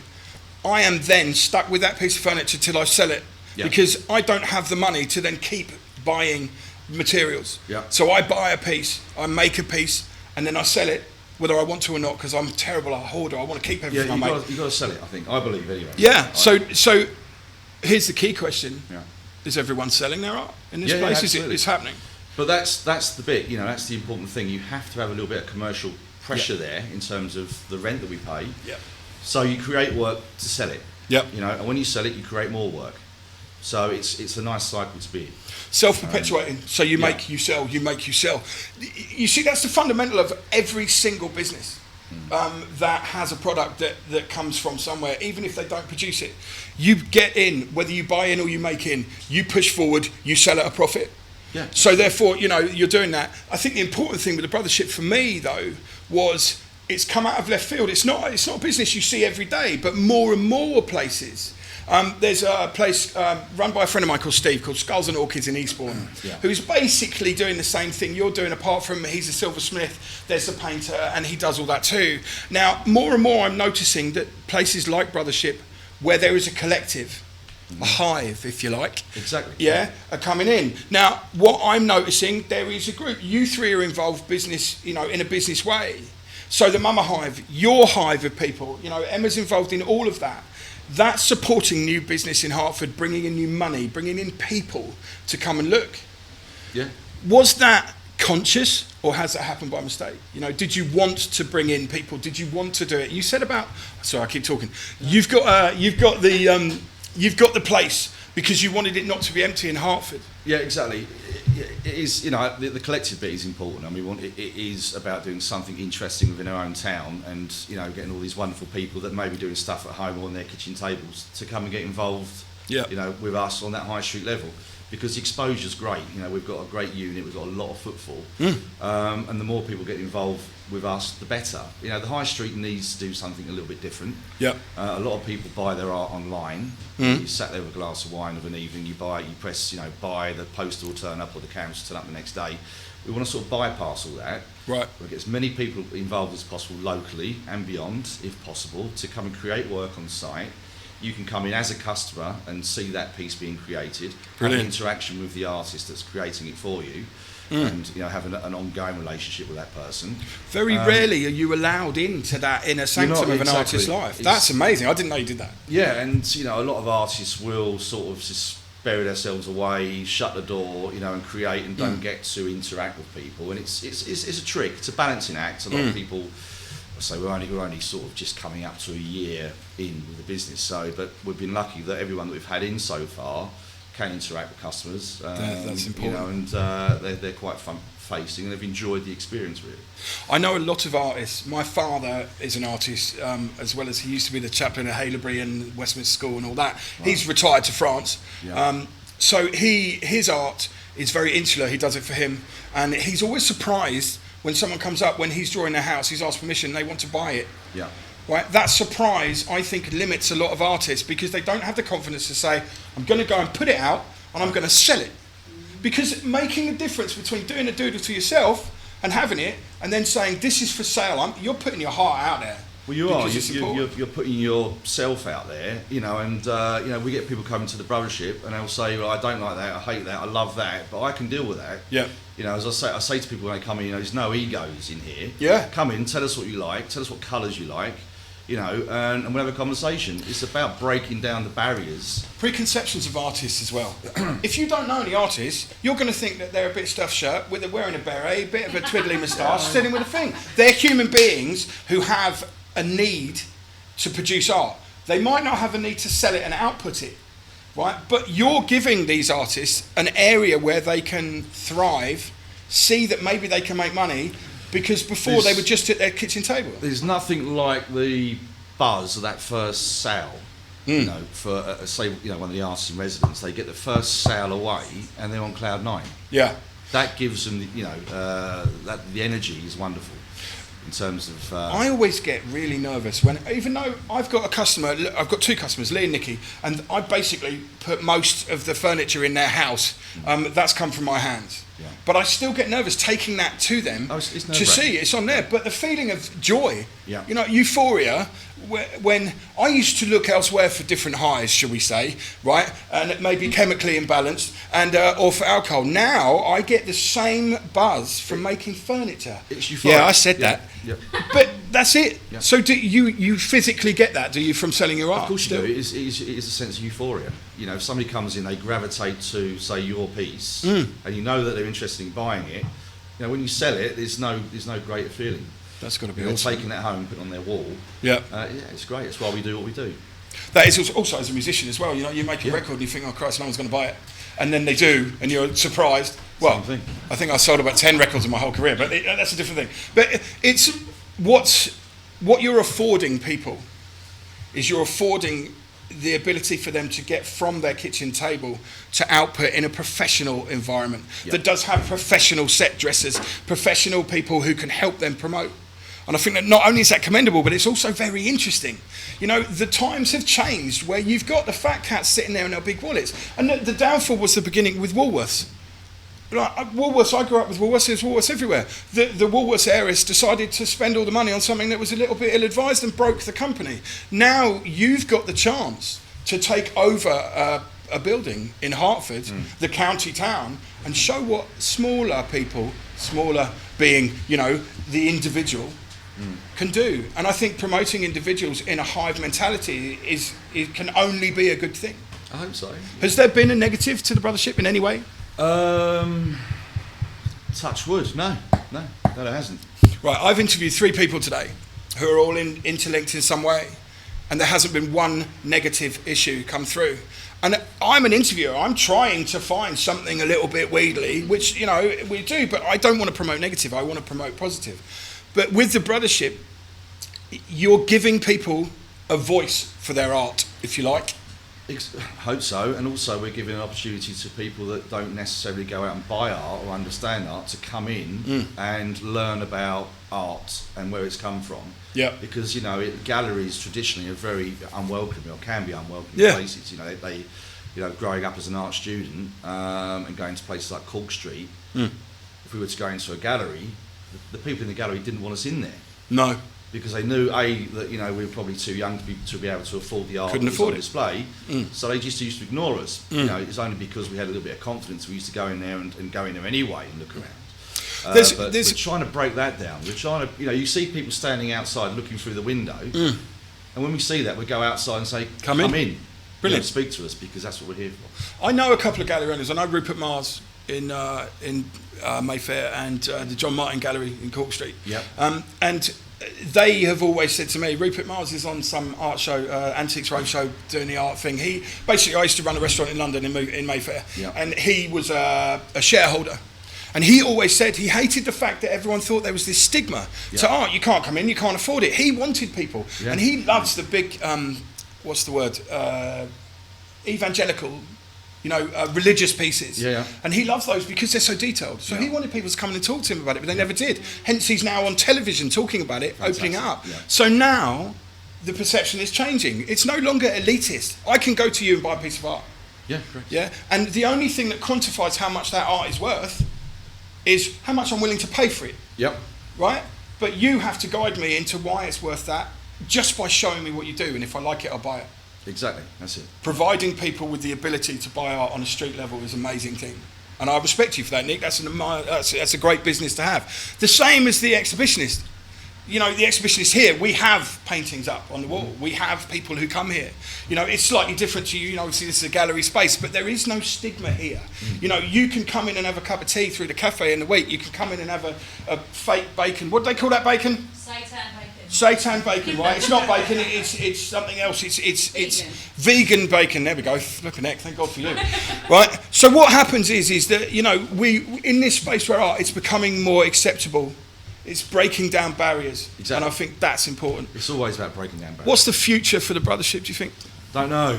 I am then stuck with that piece of furniture till I sell it because I don't have the money to then keep buying materials. So I buy a piece, I make a piece, and then I sell it, whether I want to or not, because I'm terrible at a hoarder. I want to keep everything I make. You've got to sell it, I think. I believe, anyway. Yeah, so here's the key question. Yeah. Is everyone selling their art in this place? Yeah, it's happening. But that's the bit, that's the important thing. You have to have a little bit of commercial pressure there in terms of the rent that we pay. Yeah. So you create work to sell it. Yep. You know, and when you sell it, you create more work. So it's a nice cycle to be in. Self-perpetuating. So you make, you sell, you make, you sell. You see, that's the fundamental of every single business that has a product that comes from somewhere, even if they don't produce it. You get in, whether you buy in or you make in, you push forward, you sell at a profit. Yeah. So therefore, you know, you're doing that. I think the important thing with the Brothership for me, though, was it's come out of left field. It's not a business you see every day, but more and more places. There's a place run by a friend of mine called Steve, called Skulls and Orchids in Eastbourne, who's basically doing the same thing you're doing, apart from he's a silversmith, there's a painter, and he does all that too. Now, more and more I'm noticing that places like Brothership, where there is a collective, a hive, if you like. Exactly. Are coming in. Now, what I'm noticing, there is a group. You three are involved business, you know, in a business way. So the Mama Hive, your hive of people, you know, Emma's involved in all of that. That's supporting new business in Hertford, bringing in new money, bringing in people to come and look. Yeah. Was that conscious, or has that happened by mistake? You know, did you want to bring in people? Did you want to do it? You said about. Sorry, I keep talking. You've got the place because you wanted it not to be empty in Hertford. Yeah, exactly. It is, you know, the collective bit is important. I mean, it is about doing something interesting within our own town, and you know, getting all these wonderful people that may be doing stuff at home or on their kitchen tables to come and get involved. Yeah. You know, with us on that high street level, because the exposure's great. You know, we've got a great unit, we've got a lot of footfall, and the more people get involved with us, the better. You know, the high street needs to do something a little bit different. Yeah. A lot of people buy their art online. You sat there with a glass of wine of an evening, you buy it, you press, you know, buy, the poster will turn up or the canvas will turn up the next day. We want to sort of bypass all that. Right. We get as many people involved as possible locally and beyond, if possible, to come and create work on site. You can come in as a customer and see that piece being created, have an interaction with the artist that's creating it for you, and you know, have an ongoing relationship with that person. Very rarely are you allowed into that inner sanctum of an artist's life. That's amazing. I didn't know you did that. Yeah, and you know, a lot of artists will sort of just bury themselves away, shut the door, you know, and create and don't get to interact with people. And it's a trick. It's a balancing act. A lot of people. So we're only sort of just coming up to a year in with the business. So, but we've been lucky that everyone that we've had in so far can interact with customers. That's important. You know, and they're quite front-facing and they've enjoyed the experience really. I know a lot of artists. My father is an artist, as well as he used to be the chaplain at Haileybury and Westminster School and all that. Right. He's retired to France. Yeah. So his art is very insular. He does it for him, and he's always surprised when someone comes up, when he's drawing their house, he's asked permission, they want to buy it. Yeah. Right? That surprise, I think, limits a lot of artists because they don't have the confidence to say, I'm going to go and put it out and I'm going to sell it. Because making a difference between doing a doodle to yourself and having it and then saying, this is for sale, you're putting your heart out there. Well, you are. You're putting yourself out there, you know, and you know, we get people coming to the Brothership and they'll say, well, I don't like that, I hate that, I love that, but I can deal with that. Yeah. You know, as I say to people when they come in, you know, there's no egos in here. Yeah. Come in, tell us what you like, tell us what colours you like, you know, and we'll have a conversation. It's about breaking down the barriers. Preconceptions of artists as well. If you don't know any artists, you're going to think that they're a bit stuffed shirt, with wearing a beret, a bit of a twiddly moustache, sitting with a thing. They're human beings who have a need to produce art. They might not have a need to sell it and output it, right? But you're giving these artists an area where they can thrive, see that maybe they can make money, because before they were just at their kitchen table. There's nothing like the buzz of that first sale. You know, for say, you know, one of the artists in residence, they get the first sale away and they're on cloud 9. Yeah. That gives them, you know, that the energy is wonderful. In terms of, I always get really nervous when, even though I've got I've got two customers, Lee and Nikki, and I basically put most of the furniture in their house. That's come from my hands. Yeah. But I still get nervous taking that to them to see it's on there. But the feeling of joy, you know, euphoria, when I used to look elsewhere for different highs, shall we say, right, and it may be chemically imbalanced, and or for alcohol. Now I get the same buzz from making furniture. It's euphoric. Yeah, I said that. Yeah. But that's it. Yeah. So do you physically get that? Do you from selling your art? Of course you do. It is a sense of euphoria. You know, if somebody comes in, they gravitate to, say, your piece, and you know that they're interested in buying it. You know, when you sell it, there's no greater feeling. That's got to be awesome. awesome. Taking that home, put it on their wall. Yeah. Yeah, it's great. That's why we do what we do. That is also as a musician as well. You know, you make a record and you think, oh Christ, no one's going to buy it, and then they do, and you're surprised. Well, I think I sold about 10 records in my whole career, but that's a different thing. But it's what you're affording people is you're affording the ability for them to get from their kitchen table to output in a professional environment that does have professional set dressers, professional people who can help them promote. And I think that not only is that commendable, but it's also very interesting. You know, the times have changed where you've got the fat cats sitting there in their big wallets. And the downfall was the beginning with Woolworths. Like, Woolworths, I grew up with Woolworths, there's Woolworths everywhere. The Woolworths heiress decided to spend all the money on something that was a little bit ill-advised and broke the company. Now you've got the chance to take over a building in Hertford, the county town, and show what smaller people, smaller being, you know, the individual, can do. And I think promoting individuals in a hive mentality can only be a good thing. I hope so. Has there been a negative to the Brothership in any way? Touch wood. No, it hasn't. Right, I've interviewed 3 people today who are all interlinked in some way, and there hasn't been one negative issue come through. And I'm an interviewer. I'm trying to find something a little bit wheedly, which, you know, we do, but I don't want to promote negative. I want to promote positive. But with the Brothership, you're giving people a voice for their art, if you like. Hope so, and also we're giving an opportunity to people that don't necessarily go out and buy art or understand art to come in and learn about art and where it's come from. Yeah. Because, you know, galleries traditionally are very unwelcoming, or can be unwelcoming places. You know, they you know, growing up as an art student and going to places like Cork Street, if we were to go into a gallery, the people in the gallery didn't want us in there. No. Because they knew that, you know, we were probably too young to be able to afford the art that was on display, so they just used to ignore us. You know, it's only because we had a little bit of confidence we used to go in there and go in there anyway and look around. But we're trying to break that down. We're trying to, you know, you see people standing outside looking through the window, and when we see that, we go outside and say, "Come in, brilliant, you know, speak to us, because that's what we're here for." I know a couple of gallery owners. I know Rupert Mars in Mayfair and the John Martin Gallery in Cork Street. Yeah. And they have always said to me, Rupert Mars is on some art show, Antiques Roadshow, doing the art thing. I used to run a restaurant in London in Mayfair, and he was a shareholder. And he always said he hated the fact that everyone thought there was this stigma to art. You can't come in, you can't afford it. He wanted people, and he loves the big, what's the word, evangelical, you know, religious pieces. And he loves those because they're so detailed. So he wanted people to come in and talk to him about it, but they never did. Hence, he's now on television talking about it, opening it up. So now, the perception is changing. It's no longer elitist. I can go to you and buy a piece of art. Yeah, correct. Yeah, and the only thing that quantifies how much that art is worth is how much I'm willing to pay for it. Yep. Right? But you have to guide me into why it's worth that just by showing me what you do, and if I like it, I'll buy it. Exactly, that's it. Providing people with the ability to buy art on a street level is an amazing thing. And I respect you for that, Nick. That's a great business to have. The same as the Exhibitionist. You know, the Exhibitionist here, we have paintings up on the wall. We have people who come here. You know, it's slightly different to you. You know, obviously this is a gallery space, but there is no stigma here. You know, you can come in and have a cup of tea through the cafe in the week. You can come in and have a fake bacon. What do they call that bacon? Seitan bacon, right? It's not bacon. It's something else. It's vegan bacon. There we go. Flipping heck. Thank God for you. Right. So what happens is that, you know, we in this space where art, it's becoming more acceptable. It's breaking down barriers. Exactly. And I think that's important. It's always about breaking down barriers. What's the future for the Brothership, do you think? Don't know.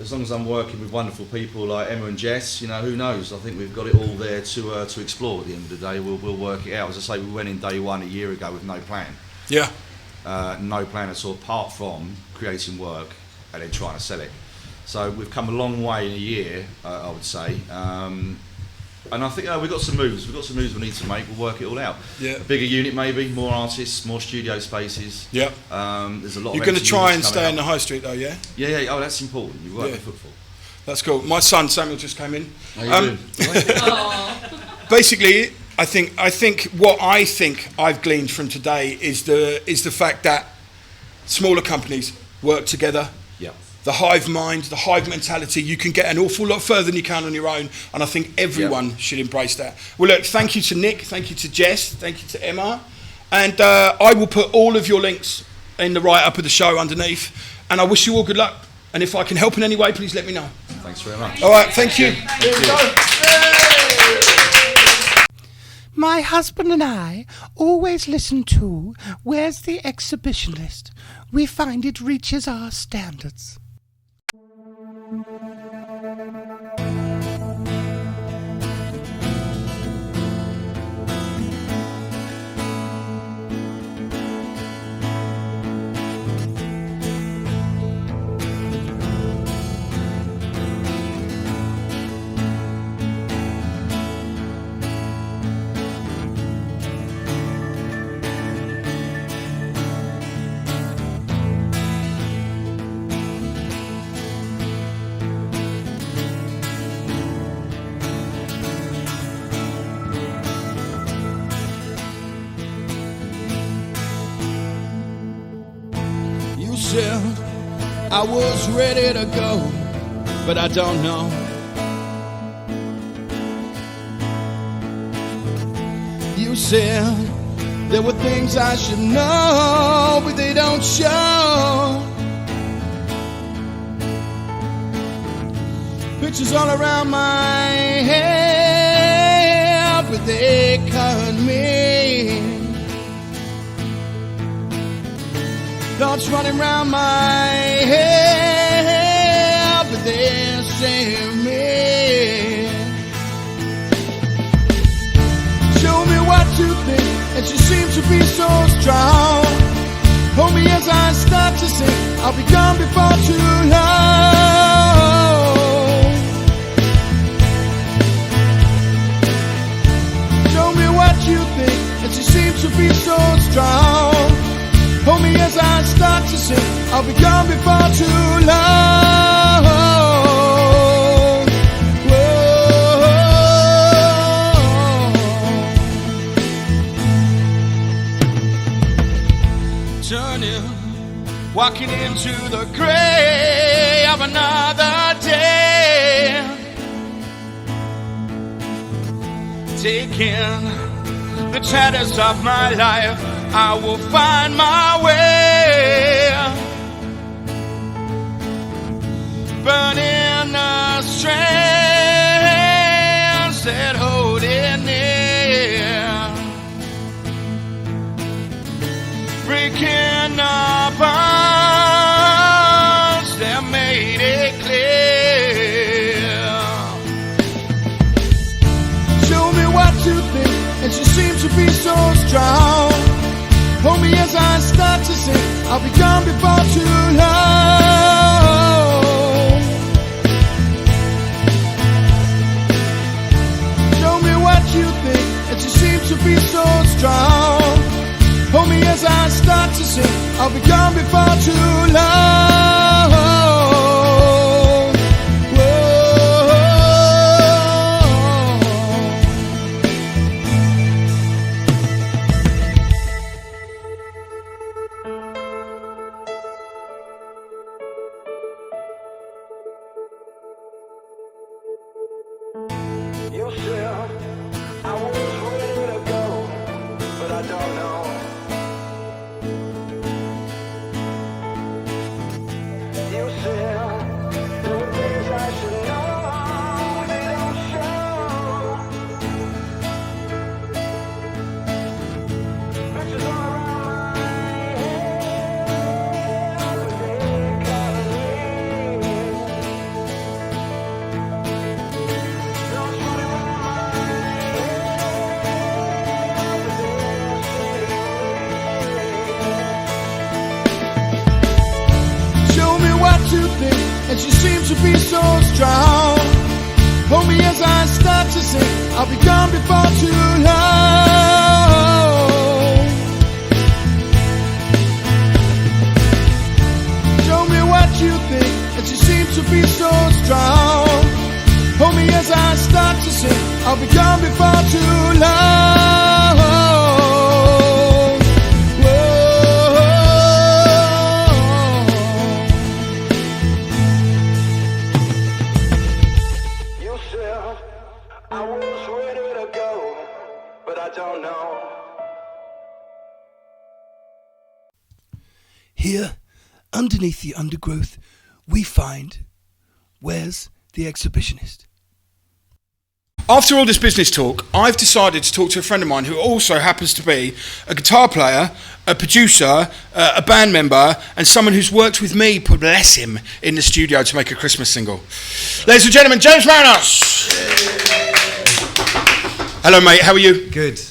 As long as I'm working with wonderful people like Emma and Jess, you know, who knows? I think we've got it all there to explore. At the end of the day, we'll work it out. As I say, we went in day one a year ago with no plan. Yeah. No plan at all, apart from creating work and then trying to sell it. So we've come a long way in a year, I would say. And I think we've got some moves. We need to make. We'll work it all out. Yeah. A bigger unit, maybe more artists, more studio spaces. Yeah. There's a lot. You're going to try and stay in the high street, though, yeah. Yeah. Oh, that's important. You've got the footfall. That's cool. My son Samuel just came in. How you doing? Basically, I think what I've gleaned from today is the fact that smaller companies work together. Yeah. The hive mind, the hive mentality, you can get an awful lot further than you can on your own, and I think everyone should embrace that. Well, look, thank you to Nick, thank you to Jess, thank you to Emma, and I will put all of your links in the write-up of the show underneath, and I wish you all good luck. And if I can help in any way, please let me know. Thanks very much. All right, thank you. Here we go. My husband and I always listen to Where's the Exhibitionist? We find it reaches our standards. I was ready to go, but I don't know. You said there were things I should know, but they don't show. Pictures all around my head, but they cut me. Thoughts running round my head, but they save me. Show me what you think, and she seems to be so strong. Hold me as I start to sing, I'll be gone before too long. Show me what you think, and she seems to be so strong. Hold me as I start to sing, I'll be gone before too long. Whoa. Turning, walking into the gray of another day. Taking the tatters of my life, I will find my way. Burning the strands that hold it near. Breaking the bonds that made it clear. Show me what you think, and she seems to be so strong. Hold me as I start to sing, I'll be gone before too long. Show me what you think, and she seems to be so strong. Hold me as I start to sing, I'll be gone before too long. You said I was ready to go, but I don't know. You said there were things I should know, they don't show. Pictures all around my head, but they cut me. And she seems to be so strong. Hold me as I start to sing, I'll be gone before too long. Show me what you think, and she seems to be so strong. Hold me as I start to sing, I'll be gone before too long. I was ready to go, but I don't know. Here, underneath the undergrowth, we find Where's the Exhibitionist? After all this business talk, I've decided to talk to a friend of mine who also happens to be a guitar player, a producer, a band member, and someone who's worked with me, bless him, in the studio to make a Christmas single. Ladies and gentlemen, James Marinos. Hello, mate. How are you? Good.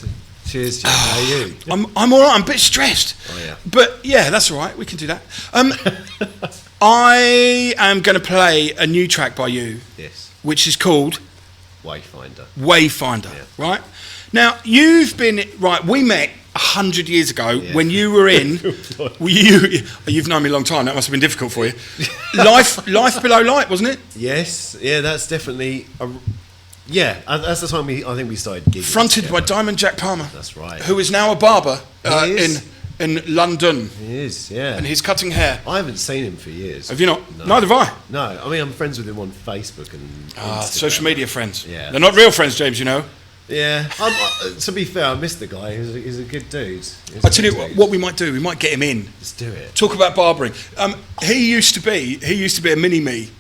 Cheers, Jim. How are you? I'm all right. I'm a bit stressed. Oh, yeah. But, yeah, that's all right. We can do that. I am going to play a new track by you. Yes. Which is called... Wayfinder, yeah. Right? Now, you've been... Right, we met 100 years ago when you were in... You've known me a long time. That must have been difficult for you. Life Below Light, wasn't it? Yes. Yeah, that's definitely... that's the time I think we started gigging. Fronted together. by Diamond Jack Palmer. That's right. Who is now a barber in London. He is, yeah. And he's cutting hair. I haven't seen him for years. Have you not? No. Neither have I. No, I mean, I'm friends with him on Facebook and Instagram. Social media friends. Yeah. They're not real friends, James, you know. Yeah. To be fair, I miss the guy. He's a good dude. I tell you what we might do. We might get him in. Let's do it. Talk about barbering. He used to be a mini-me,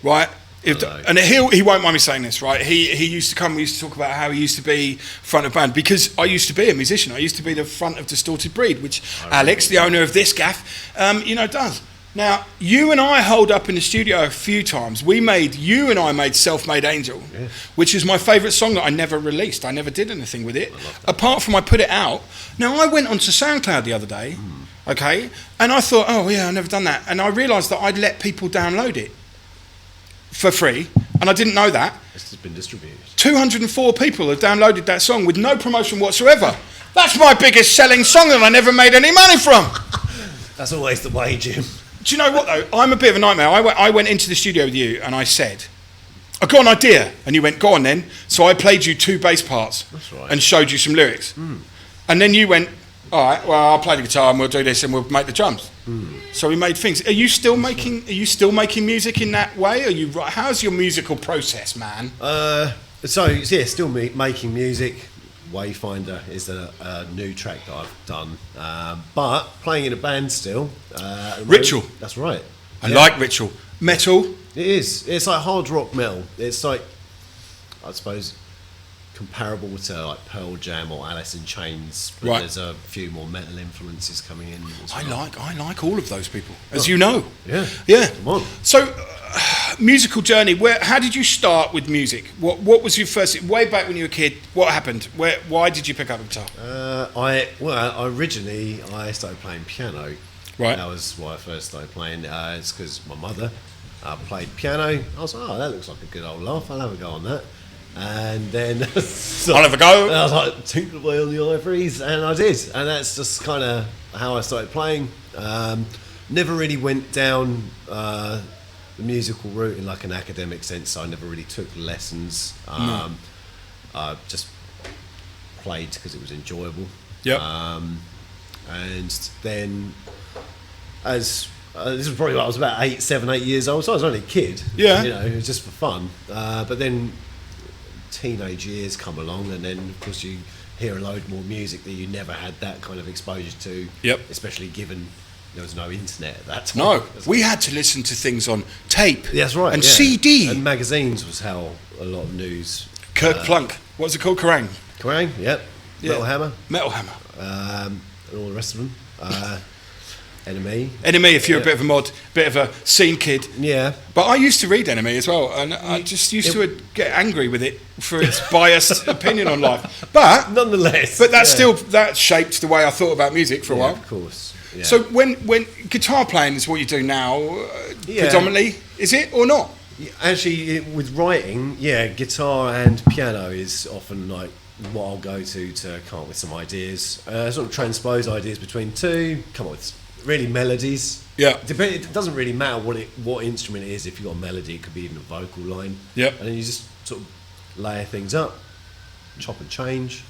right? And he won't mind me saying this, right? He used to come. We used to talk about how he used to be front of band because I used to be a musician. I used to be the front of Distorted Breed, which Alex, the owner of this gaff, does. Now, you and I holed up in the studio a few times. You and I made Self-Made Angel, which is my favourite song that I never released. I never did anything with it, apart from I put it out. Now, I went onto SoundCloud the other day, okay, and I thought, oh, yeah, I've never done that. And I realised that I'd let people download it for free, and I didn't know that. It's been distributed. 204 people have downloaded that song with no promotion whatsoever. That's my biggest selling song that I never made any money from. That's always the way, Jim. Do you know what, though? I'm a bit of a nightmare. I went into the studio with you and I said, I've got an idea. And you went, go on then. So I played you 2 bass parts. That's right. And showed you some lyrics. And then you went, all right, well, I'll play the guitar and we'll do this and we'll make the drums. So we made things. Are you still making music in that way? How's your musical process, man? Still making music. Wayfinder is a new track that I've done, but playing in a band still. Ritual. That's right. I like Ritual. Metal. It is. It's like hard rock metal. It's like, I suppose, comparable to like Pearl Jam or Alice in Chains, but there's a few more metal influences coming in as well. I like all of those people, as you know. Yeah. Come on. So, musical journey. How did you start with music? What was your first? Way back when you were a kid, what happened? Why did you pick up a guitar? Originally I started playing piano. Right. That was why I first started playing. It's because my mother played piano. I was like, oh, that looks like a good old laugh. I'll have a go on that. And then I'll have a go. And I was like, tinker away on the ivories, and I did. And that's just kind of how I started playing. Never really went down the musical route in like an academic sense. So I never really took lessons. I just played because it was enjoyable. Yep. And then as this was probably when I was about 7, 8 years old, so I was only a kid. Yeah. It was just for fun. But then teenage years come along, and then of course you hear a load more music that you never had that kind of exposure to. Yep. Especially given there was no internet at that time. No, we had to listen to things on tape. That's right. And CD. And magazines was how a lot of news. Kirk Plunk. What's it called? Kerrang. Kerrang. Yep. Yeah. Metal Hammer. And all the rest of them. Enemy, if you're a bit of a mod, bit of a scene kid. Yeah. But I used to read Enemy as well, and I just used to get angry with it for its biased opinion on life. But nonetheless, that shaped the way I thought about music for a while. Of course. Yeah. So when guitar playing is what you do now, predominantly, is it or not? Actually, with writing, guitar and piano is often like what I'll go to come up with some ideas, sort of transpose ideas between two, come up with really melodies. Yeah. It doesn't really matter what instrument it is. If you've got a melody, it could be even a vocal line. Yep. And then you just sort of layer things up, chop and change.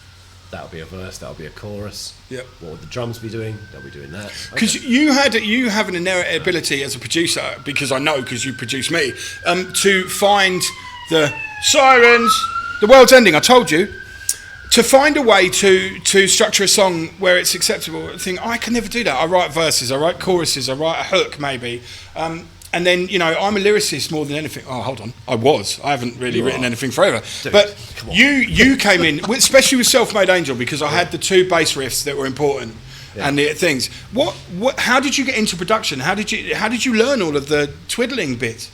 That'll be a verse, that'll be a chorus. Yep. What would the drums be doing? They'll be doing that. Because you have an inherent ability as a producer, because I know because you produce me, to find the sirens, the world's ending, I told you. To find a way to structure a song where it's acceptable, I can never do that. I write verses, I write choruses, I write a hook maybe. And then, you know, I'm a lyricist more than anything. Oh, hold on. I haven't really written anything forever. Dude, but come on. you came in, especially with Self-Made Angel, because I had the 2 bass riffs that were important and the things. How did you get into production? How did you learn all of the twiddling bits?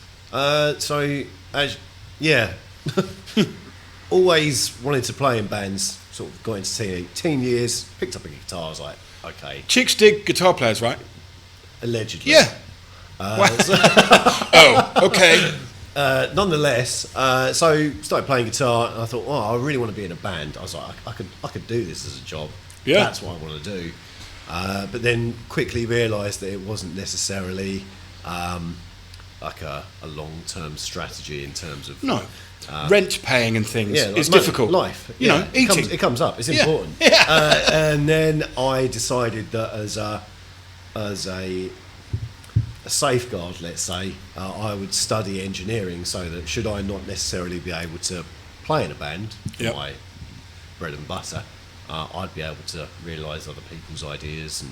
Always wanted to play in bands, sort of got into teen years, picked up a guitar, I was like, okay. Chicks dig guitar players, right? Allegedly. Yeah. Oh, okay. Nonetheless, so started playing guitar, and I thought, I really want to be in a band. I was like, I could do this as a job. Yeah. That's what I want to do. But then quickly realised that it wasn't necessarily like a long-term strategy in terms of rent paying and things. Yeah, it's difficult. Life, you know, eating. It comes up. It's important. Yeah. And then I decided that as a safeguard, let's say, I would study engineering, so that should I not necessarily be able to play in a band, my bread and butter, I'd be able to realise other people's ideas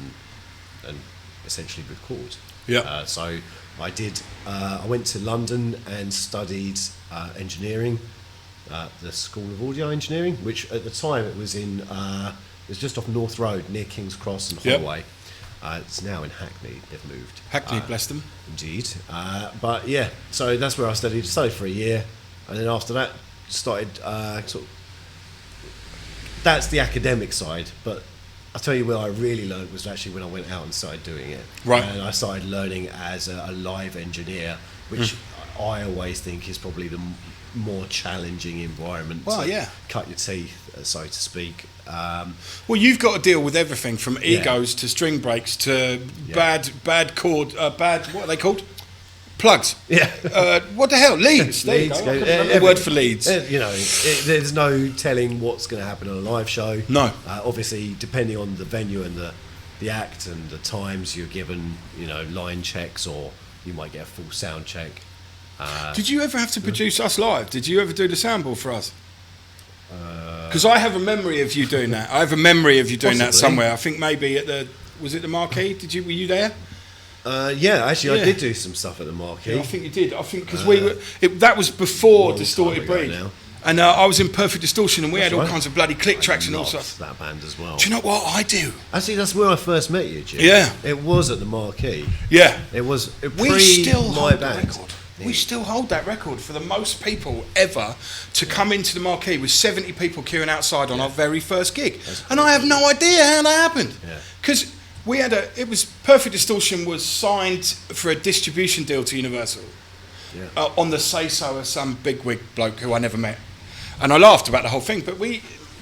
and essentially record. Yeah. So I did. I went to London and studied engineering, the School of Audio Engineering, which at the time it was in. It was just off North Road near King's Cross and Holloway. It's now in Hackney. They've moved. Hackney, bless them. Indeed. But yeah, so that's where I studied. Studied for a year, and then after that, started sort of. That's the academic side, but I'll tell you where I really learned was actually when I went out and started doing it. Right. And I started learning as a live engineer, which I always think is probably the more challenging environment to cut your teeth, so to speak. Well, you've got to deal with everything from egos to string breaks to bad chord, what are they called? Plugs. Yeah. What the hell? Leads. There you go. The word for leads. You know, there's no telling what's going to happen on a live show. No. Obviously, depending on the venue and the act and the times you're given, you know, line checks, or you might get a full sound check. Did you ever have to produce us live? Did you ever do the soundboard for us? Because I have a memory of you doing that. I have a memory of you doing that somewhere. I think maybe at was it the Marquee? Were you there? Yeah, actually, I did do some stuff at the Marquee. Yeah, I think you did. I think because that was before Distorted Breed. Now. And I was in Perfect Distortion, and we had all kinds of bloody click tracks and all sorts. That band as well. Do you know what I do? Actually, that's where I first met you, Jim. Yeah. It was at the Marquee. Yeah. It was We still my hold band. that record. We still hold that record for the most people ever to come into the Marquee with 70 people queuing outside on our very first gig. And I have no idea how that happened. Because we had Perfect Distortion was signed for a distribution deal to Universal on the say-so of some bigwig bloke who I never met. And I laughed about the whole thing, but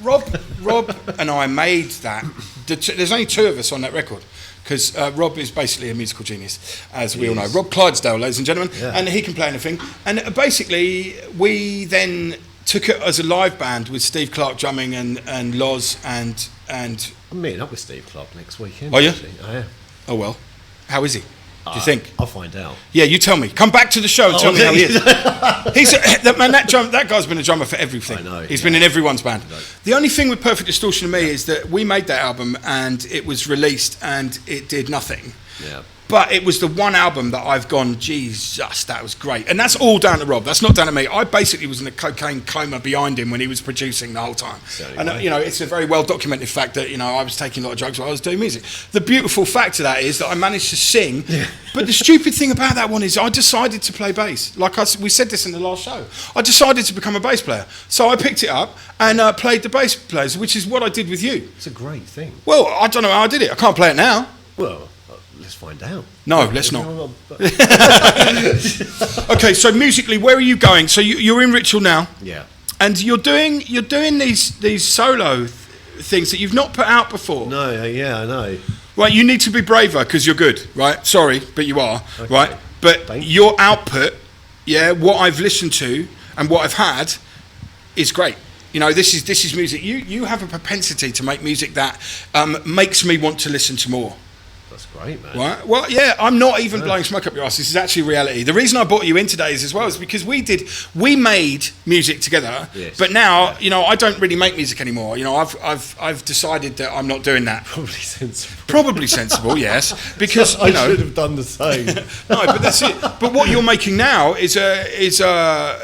Rob and I made that. There's only 2 of us on that record, because Rob is basically a musical genius, as we all know. Rob Clydesdale, ladies and gentlemen, and he can play anything. And basically, we then took it as a live band with Steve Clark drumming and Loz and. I'm meeting up with Steve Clark next weekend. Are you? Actually. I am. Oh well, how is he? Do you think? I'll find out. Yeah, you tell me. Come back to the show and tell me how he is. That guy's been a drummer for everything. I know. He's been in everyone's band. The only thing with Perfect Distortion to me is that we made that album and it was released and it did nothing. Yeah. But it was the one album that I've gone, Jesus, that was great. And that's all down to Rob. That's not down to me. I basically was in a cocaine coma behind him when he was producing the whole time. And, you know, it's a very well-documented fact that, you know, I was taking a lot of drugs while I was doing music. The beautiful fact of that is that I managed to sing. Yeah. But the stupid thing about that one is I decided to play bass. Like we said this in the last show. I decided to become a bass player. So I picked it up and played the bass players, which is what I did with you. It's a great thing. Well, I don't know how I did it. I can't play it now. Well... Let's find out. No, let's not. Okay, so musically, where are you going? So you're in Ritual now. Yeah. And you're doing these solo things that you've not put out before. No, yeah, I know. Right, you need to be braver because you're good, right? Sorry, but you are, okay. Right? But your output, what I've listened to and what I've had is great. You know, this is music. You have a propensity to make music that makes me want to listen to more. That's great, man. Right. Well, yeah, I'm not even blowing smoke up your ass. This is actually reality. The reason I brought you in today is because we made music together. Yes. But now, you know, I don't really make music anymore. You know, I've decided that I'm not doing that. Probably sensible. Yes. Because I you know, should have done the same. no, but that's it. But what you're making now is a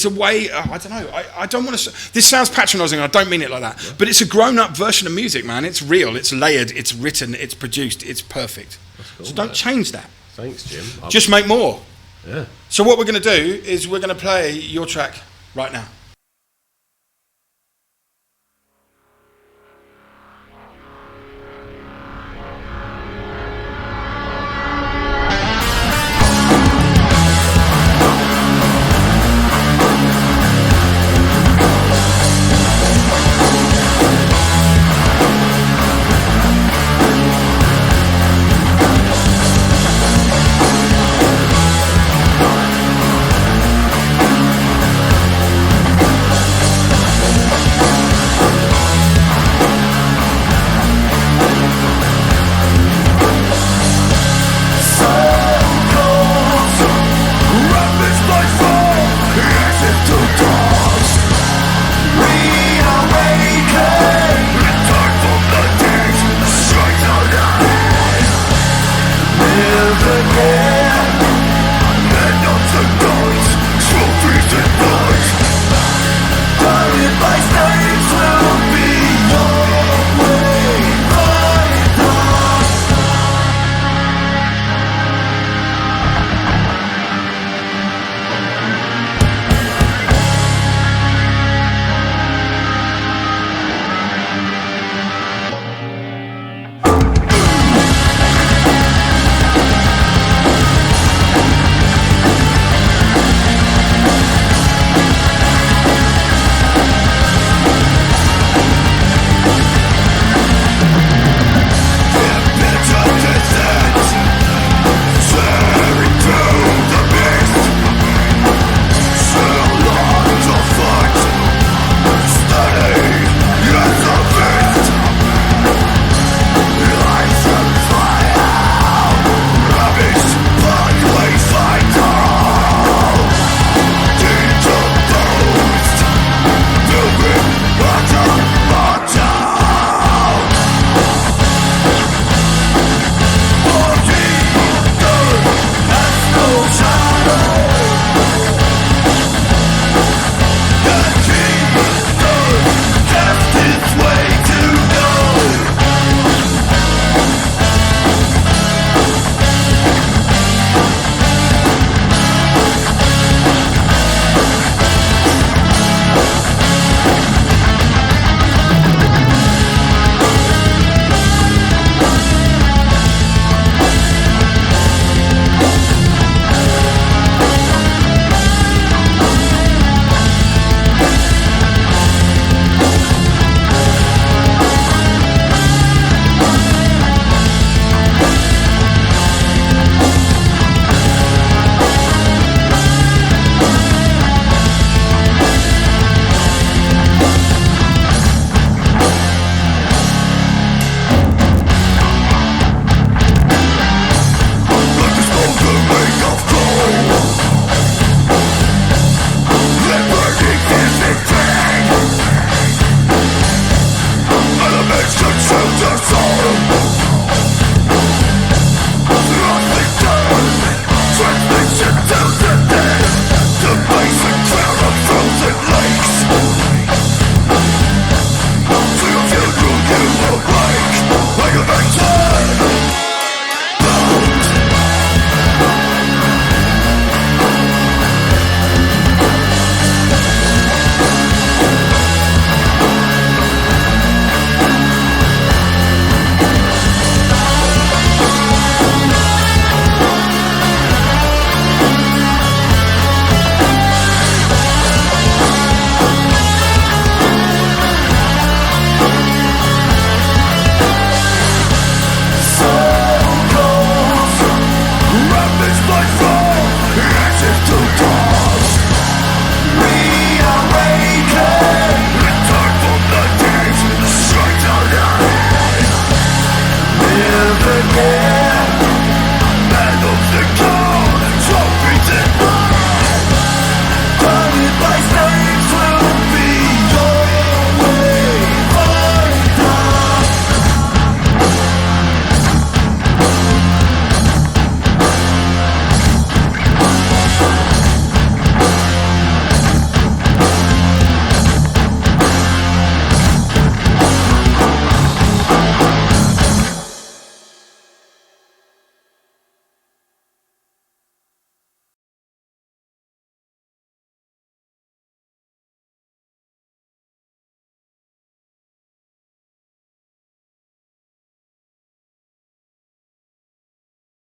way. I don't know. I don't want to. This sounds patronising. I don't mean it like that. But it's a grown-up version of music, man. It's real. It's layered. It's written. It's produced. It's perfect. Cool, so don't change that. Thanks, Jim. Just make more. Yeah. So what we're going to do is we're going to play your track right now.